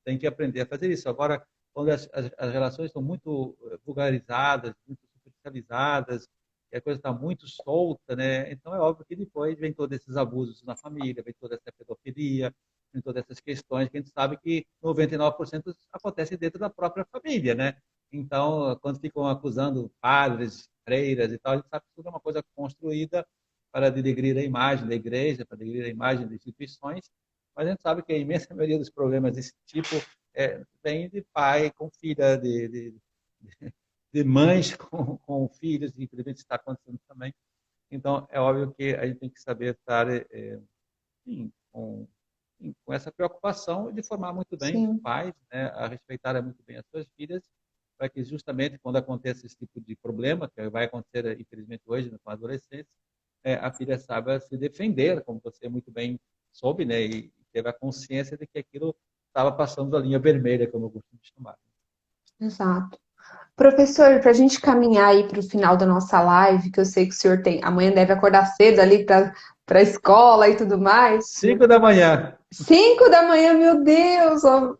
S2: tem que aprender a fazer isso. Agora, quando as relações estão muito vulgarizadas, muito superficializadas, e a coisa está muito solta, né? Então é óbvio que depois vem todos esses abusos na família, vem toda essa pedofilia, vem todas essas questões que a gente sabe que 99% acontece dentro da própria família, né? Então, quando ficam acusando padres, freiras e tal, a gente sabe que tudo é uma coisa construída para denegrir a imagem da igreja, para denegrir a imagem das instituições, mas a gente sabe que a imensa maioria dos problemas desse tipo vem de pai com filha, de mães com filhos, e infelizmente está acontecendo também. Então, é óbvio que a gente tem que saber estar enfim, com essa preocupação de formar muito bem os
S1: Sim.
S2: pais, né, a respeitar muito bem as suas filhas, para que justamente quando aconteça esse tipo de problema, que vai acontecer infelizmente hoje com a adolescência, a filha saiba se defender, como você muito bem soube, né, e teve a consciência de que aquilo estava passando da linha vermelha, como eu costumo chamar.
S1: Exato. Professor, para a gente caminhar aí para o final da nossa live, que eu sei que o senhor tem, amanhã deve acordar cedo ali para a escola e tudo mais.
S2: 5 da manhã.
S1: 5 da manhã, meu Deus! Ó.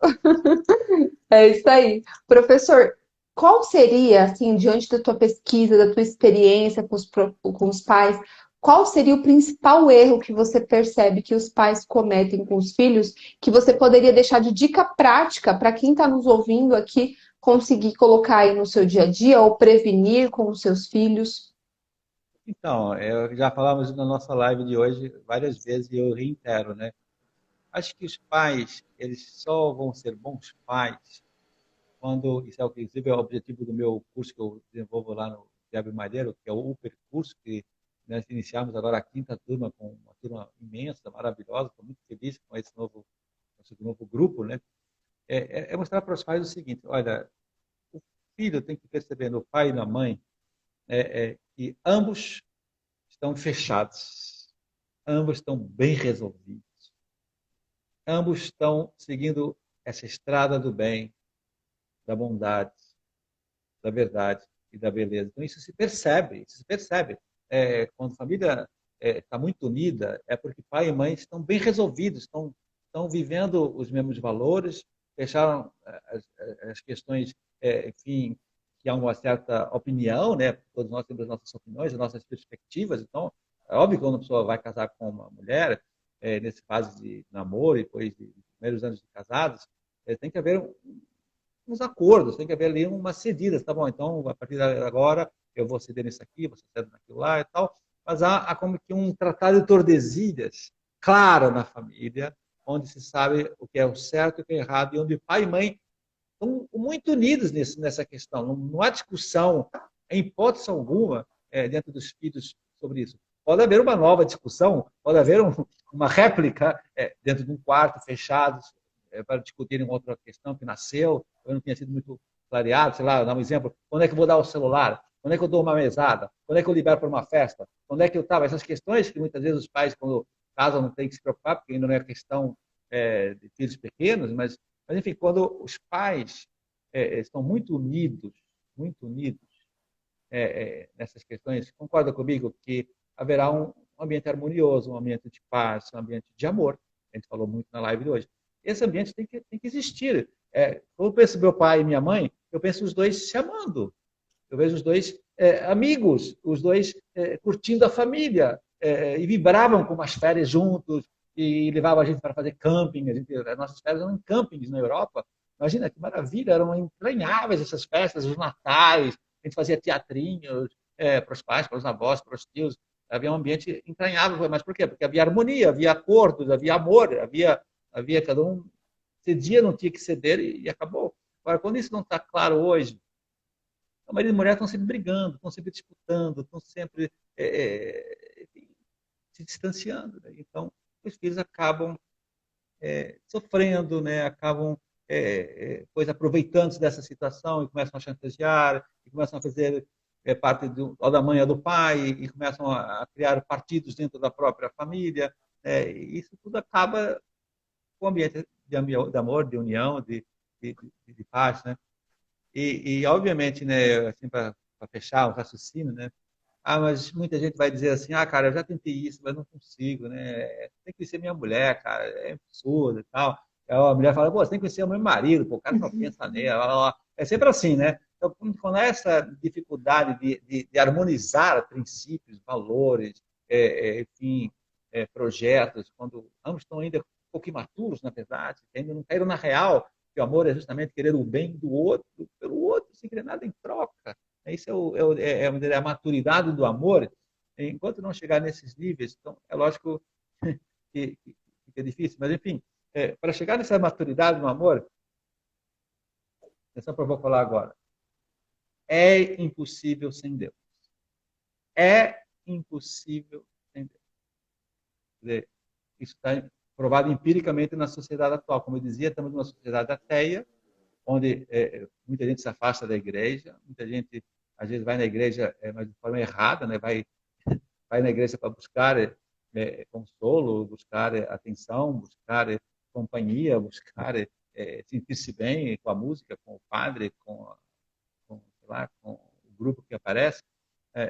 S1: É isso aí. Professor, qual seria, assim, diante da tua pesquisa, da tua experiência com os pais, qual seria o principal erro que você percebe que os pais cometem com os filhos, que você poderia deixar de dica prática para quem está nos ouvindo aqui conseguir colocar aí no seu dia a dia ou prevenir com os seus filhos?
S2: Então, já falamos na nossa live de hoje várias vezes e eu reitero, né? Acho que os pais, eles só vão ser bons pais quando, isso é o que inclusive é o objetivo do meu curso que eu desenvolvo lá no Diabo Malheiro, que é o percurso que nós iniciamos agora a quinta turma com uma turma imensa, maravilhosa, estou muito feliz com esse novo grupo, né? É mostrar para os pais o seguinte, olha, o filho tem que perceber no pai e na mãe que ambos estão fechados, ambos estão bem resolvidos, ambos estão seguindo essa estrada do bem, da bondade, da verdade e da beleza. Então isso se percebe, isso se percebe. Quando a família está muito unida, é porque pai e mãe estão bem resolvidos, estão vivendo os mesmos valores, fecharam as questões, enfim, que há uma certa opinião, né? Todos nós temos as nossas opiniões, as nossas perspectivas. Então, é óbvio que quando uma pessoa vai casar com uma mulher, nesse fase de namoro e depois de primeiros anos de casados, tem que haver uns acordos, tem que haver ali umas cedidas, tá bom? Então, a partir de agora, eu vou ceder nisso aqui, você cede naquilo lá e tal. Mas há como que um tratado de Tordesilhas claro na família, onde se sabe o que é o certo e o que é errado, e onde pai e mãe estão muito unidos nessa questão. Não há discussão, em hipótese alguma, dentro dos filhos sobre isso. Pode haver uma nova discussão, pode haver uma réplica dentro de um quarto fechado para discutirem outra questão que nasceu, eu não tinha sido muito clareado, sei lá, dar um exemplo, quando é que eu vou dar o celular? Quando é que eu dou uma mesada? Quando é que eu libero para uma festa? Quando é que eu estava? Essas questões que muitas vezes os pais, quando casam, não têm que se preocupar, porque ainda não é questão de filhos pequenos, mas enfim, quando os pais estão muito unidos nessas questões, concorda comigo que haverá um ambiente harmonioso, um ambiente de paz, um ambiente de amor. A gente falou muito na live de hoje. Esse ambiente tem que existir. Quando eu penso meu pai e minha mãe, eu penso os dois se amando. Eu vejo os dois amigos, os dois curtindo a família, e vibravam com umas férias juntos, e levavam a gente para fazer camping. As nossas férias eram em campings na Europa. Imagina que maravilha, eram entranháveis essas festas, os natais, a gente fazia teatrinhos para os pais, para os avós, para os tios. Havia um ambiente entranhável, mas por quê? Porque havia harmonia, havia acordos, havia amor, havia cada um cedia, não tinha que ceder e acabou. Agora, quando isso não está claro hoje, a marido e mulher estão sempre brigando, estão sempre disputando, estão sempre enfim, se distanciando. Né? Então, os filhos acabam sofrendo, né? Acabam pois aproveitando-se dessa situação e começam a chantagear, e começam a fazer parte ou da mãe ou do pai, e começam a criar partidos dentro da própria família. E isso tudo acaba com o ambiente de amor, de união, de paz, né? Obviamente, né, assim, para fechar o raciocínio, né, Ah, mas muita gente vai dizer assim, ah, cara, eu já tentei isso, mas não consigo, né? Tem que ser minha mulher, cara, é absurdo e tal. Aí a mulher fala, pô, você tem que ser o meu marido, pô, o cara só pensa nela, blá, blá, blá. É sempre assim, né? Então, quando há essa dificuldade de harmonizar princípios, valores, enfim, projetos, quando ambos estão ainda um pouco imaturos, na verdade, ainda não caíram na real, que o amor é justamente querer o bem do outro, pelo outro, sem querer nada em troca. Isso é a maturidade do amor. Enquanto não chegar nesses níveis, então é lógico que é difícil. Mas, enfim, para chegar nessa maturidade do amor, atenção para o que eu vou falar agora, é impossível sem Deus. É impossível sem Deus. Isso está provado empiricamente na sociedade atual. Como eu dizia, estamos numa sociedade ateia, onde muita gente se afasta da igreja, muita gente às vezes vai na igreja mas de forma errada, né? vai na igreja para buscar consolo, buscar atenção, buscar companhia, buscar sentir-se bem com a música, com o padre, sei lá, com o grupo que aparece.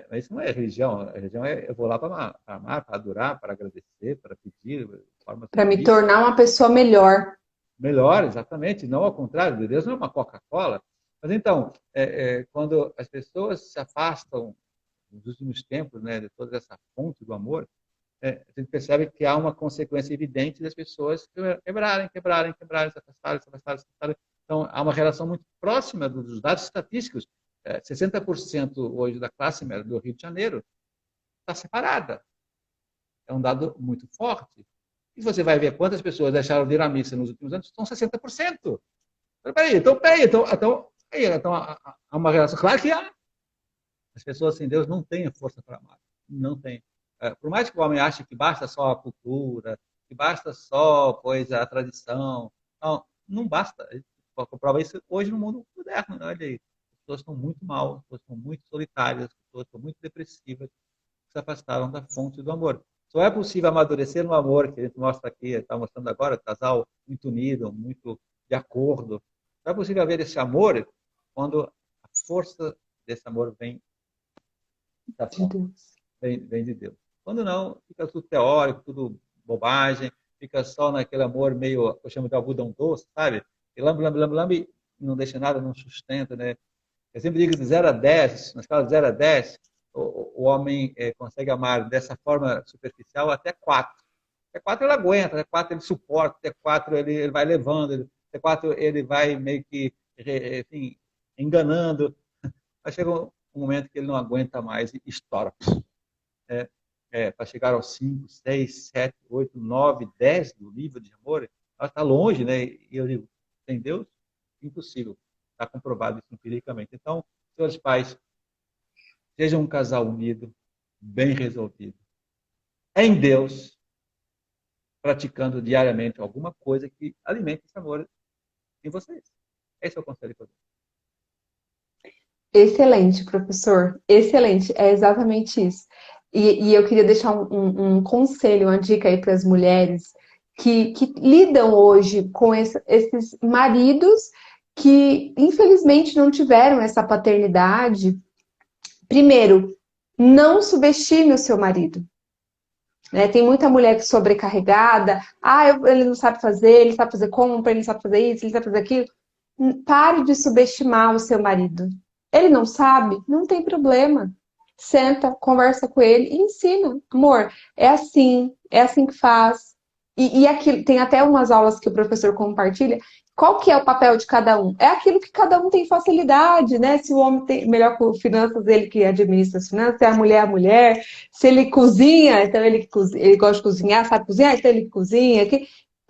S2: Mas isso não é religião. A religião eu vou lá para amar, para adorar, para agradecer, para pedir, de forma
S1: Para me
S2: submissa.
S1: tornar uma pessoa melhor.
S2: Melhor, exatamente, não ao contrário, Deus não é uma Coca-Cola. Mas então, quando as pessoas se afastam nos últimos tempos, né, de toda essa fonte do amor, a gente percebe que há uma consequência evidente das pessoas quebrarem, se afastarem. Então, há uma relação muito próxima dos dados estatísticos. 60% hoje da classe média do Rio de Janeiro está separada. É um dado muito forte. E você vai ver quantas pessoas deixaram de ir à missa nos últimos anos, são 60%. Então há uma relação. Claro que há. As pessoas sem Deus não têm força para amar. Não tem. Por mais que o homem ache que basta só a cultura, que basta só a tradição, não basta. A gente comprova isso hoje no mundo moderno. Né? Olha aí. As pessoas estão muito mal, as pessoas estão muito solitárias, as pessoas estão muito depressivas, se afastaram da fonte do amor. Só é possível amadurecer no amor, que a gente mostra aqui, está mostrando agora, casal muito unido, muito de acordo. Só é possível haver esse amor quando a força desse amor vem da
S1: De
S2: fonte,
S1: Deus.
S2: vem de Deus. Quando não, fica tudo teórico, tudo bobagem, fica só naquele amor meio, eu chamo de algodão doce, sabe? E lambe, e não deixa nada, não sustenta, né? Eu sempre digo de 0 a 10, na escala de 0 a 10, o homem consegue amar dessa forma superficial até 4. Até 4 ele aguenta, até 4 ele suporta, até 4 ele vai levando, até 4 ele vai meio que, enfim, enganando. Aí chega um momento que ele não aguenta mais e estoura. Para chegar aos 5, 6, 7, 8, 9, 10 do nível de amor, ela está longe, né? E eu digo, sem Deus, impossível. Está comprovado isso empiricamente. Então, senhores pais, sejam um casal unido, bem resolvido, em Deus, praticando diariamente alguma coisa que alimente esse amor em vocês. Esse é o conselho que eu dou.
S1: Excelente, professor. Excelente. É exatamente isso. E eu queria deixar um conselho, uma dica aí para as mulheres que lidam hoje com esses maridos que, infelizmente, não tiveram essa paternidade. Primeiro, não subestime o seu marido. Né? Tem muita mulher que é sobrecarregada. Ele não sabe fazer, ele sabe fazer compra, ele não sabe fazer isso, ele sabe fazer aquilo. Pare de subestimar o seu marido. Ele não sabe? Não tem problema. Senta, conversa com ele e ensina. Amor, é assim que faz. E aquilo, tem até umas aulas que o professor compartilha. Qual que é o papel de cada um? É aquilo que cada um tem facilidade, né? Se o homem tem melhor com finanças, ele que administra as finanças, se a mulher. Se ele cozinha, então ele gosta de cozinhar, sabe cozinhar, então ele cozinha.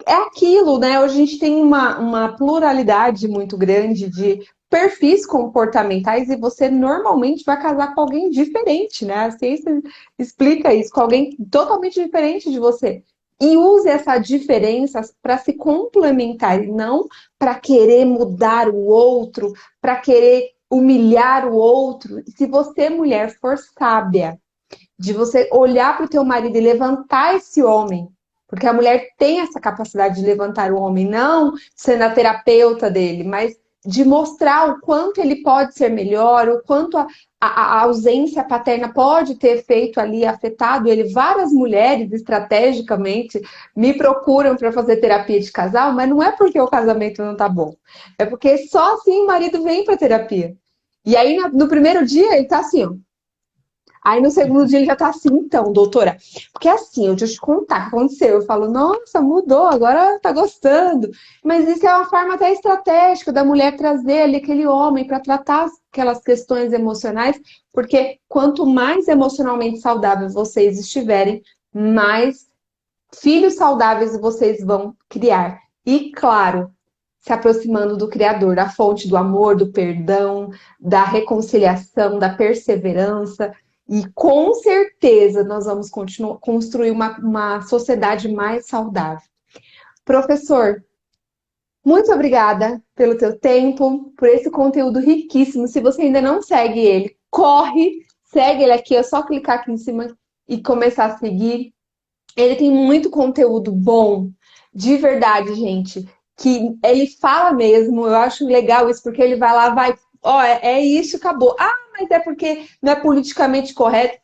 S1: É aquilo, né? Hoje a gente tem uma pluralidade muito grande de perfis comportamentais e você normalmente vai casar com alguém diferente, né? A ciência explica isso, com alguém totalmente diferente de você. E use essa diferença para se complementar e não para querer mudar o outro, para querer humilhar o outro. Se você, mulher, for sábia, de você olhar para o teu marido e levantar esse homem, porque a mulher tem essa capacidade de levantar o homem, não sendo a terapeuta dele, mas de mostrar o quanto ele pode ser melhor, o quanto a ausência paterna pode ter feito ali, afetado ele. Várias mulheres, estrategicamente, me procuram para fazer terapia de casal, mas não é porque o casamento não tá bom. É porque só assim o marido vem para terapia. E aí, no primeiro dia, ele tá assim, ó. Aí no segundo dia ele já tá assim, então, doutora, porque assim, eu deixa eu te contar o que aconteceu. Eu falo, nossa, mudou, agora tá gostando. Mas isso é uma forma até estratégica da mulher trazer ali aquele homem para tratar aquelas questões emocionais, porque quanto mais emocionalmente saudáveis vocês estiverem, mais filhos saudáveis vocês vão criar. E claro, se aproximando do Criador, da fonte do amor, do perdão, da reconciliação, da perseverança. E com certeza nós vamos construir uma sociedade mais saudável. Professor, muito obrigada pelo teu tempo, por esse conteúdo riquíssimo. Se você ainda não segue ele, corre, segue ele aqui, é só clicar aqui em cima e começar a seguir. Ele tem muito conteúdo bom, de verdade, gente. Que ele fala mesmo, eu acho legal isso, porque ele vai lá, vai, ó, é isso, acabou. Ah, mas é porque não é politicamente correto.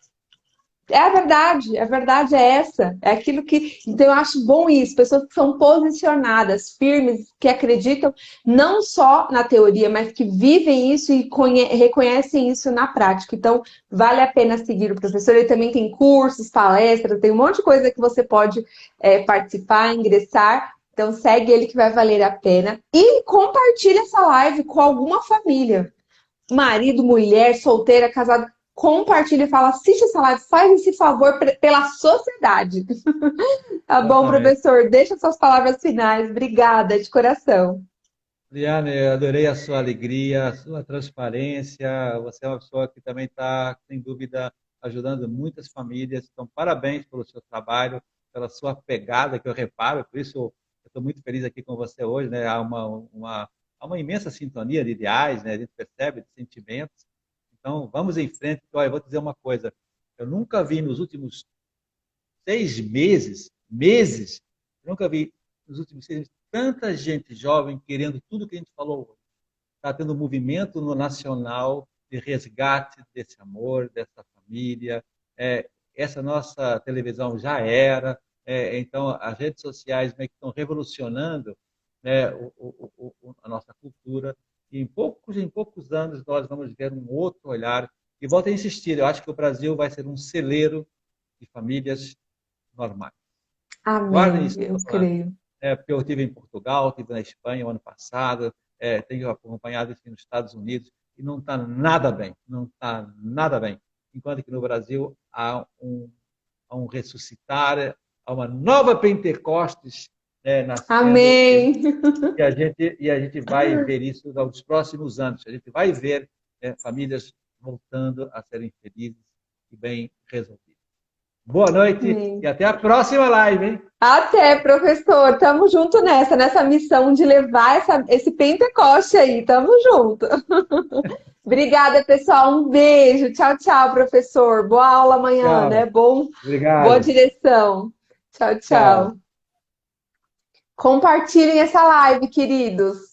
S1: É a verdade é essa, é aquilo que. Então, eu acho bom isso, pessoas que são posicionadas, firmes, que acreditam não só na teoria, mas que vivem isso e reconhecem isso na prática. Então, vale a pena seguir o professor. Ele também tem cursos, palestras, tem um monte de coisa que você pode participar, ingressar. Então, segue ele que vai valer a pena. E compartilha essa live com alguma família. Marido, mulher, solteira, casada, compartilha e fala, assiste essa live, faz esse favor pela sociedade. Tá bom,
S2: Exatamente.
S1: professor? Deixa suas palavras finais. Obrigada, de coração.
S2: Liane, eu adorei a sua alegria, a sua transparência. Você é uma pessoa que também está, sem dúvida, ajudando muitas famílias. Então, parabéns pelo seu trabalho, pela sua pegada, que eu reparo. Por isso, eu estou muito feliz aqui com você hoje. Né? Há uma imensa sintonia de ideais, né? A gente percebe, de sentimentos. Então, vamos em frente. Olha, eu vou te dizer uma coisa. Eu nunca vi nos últimos 6 meses, eu nunca vi nos últimos 6 meses tanta gente jovem querendo tudo que a gente falou hoje. Está tendo um movimento no nacional de resgate desse amor, dessa família. Essa nossa televisão já era. Então, as redes sociais meio que estão revolucionando, né, a nossa cultura. E em poucos anos nós vamos ver um outro olhar. E volto a insistir, eu acho que o Brasil vai ser um celeiro de famílias normais. Guardem
S1: Amém,
S2: isso no
S1: eu
S2: coração.
S1: creio.
S2: Porque eu estive em Portugal, estive na Espanha o ano passado, tenho acompanhado isso nos Estados Unidos e não está nada bem, não está nada bem. Enquanto que no Brasil há um ressuscitar, há uma nova Pentecostes nascendo
S1: Amém.
S2: e a gente vai ver isso nos próximos anos. A gente vai ver famílias voltando a serem felizes e bem resolvidas. Boa noite e
S1: Amém.
S2: até a próxima live, hein?
S1: Até, professor. Tamo junto nessa missão de levar esse Pentecoste aí. Tamo junto. Obrigada, pessoal. Um beijo. Tchau, tchau, professor. Boa aula amanhã, né?
S2: Tchau.
S1: Boa
S2: Obrigado.
S1: direção. Tchau,
S2: Tchau.
S1: tchau. Compartilhem essa live, queridos.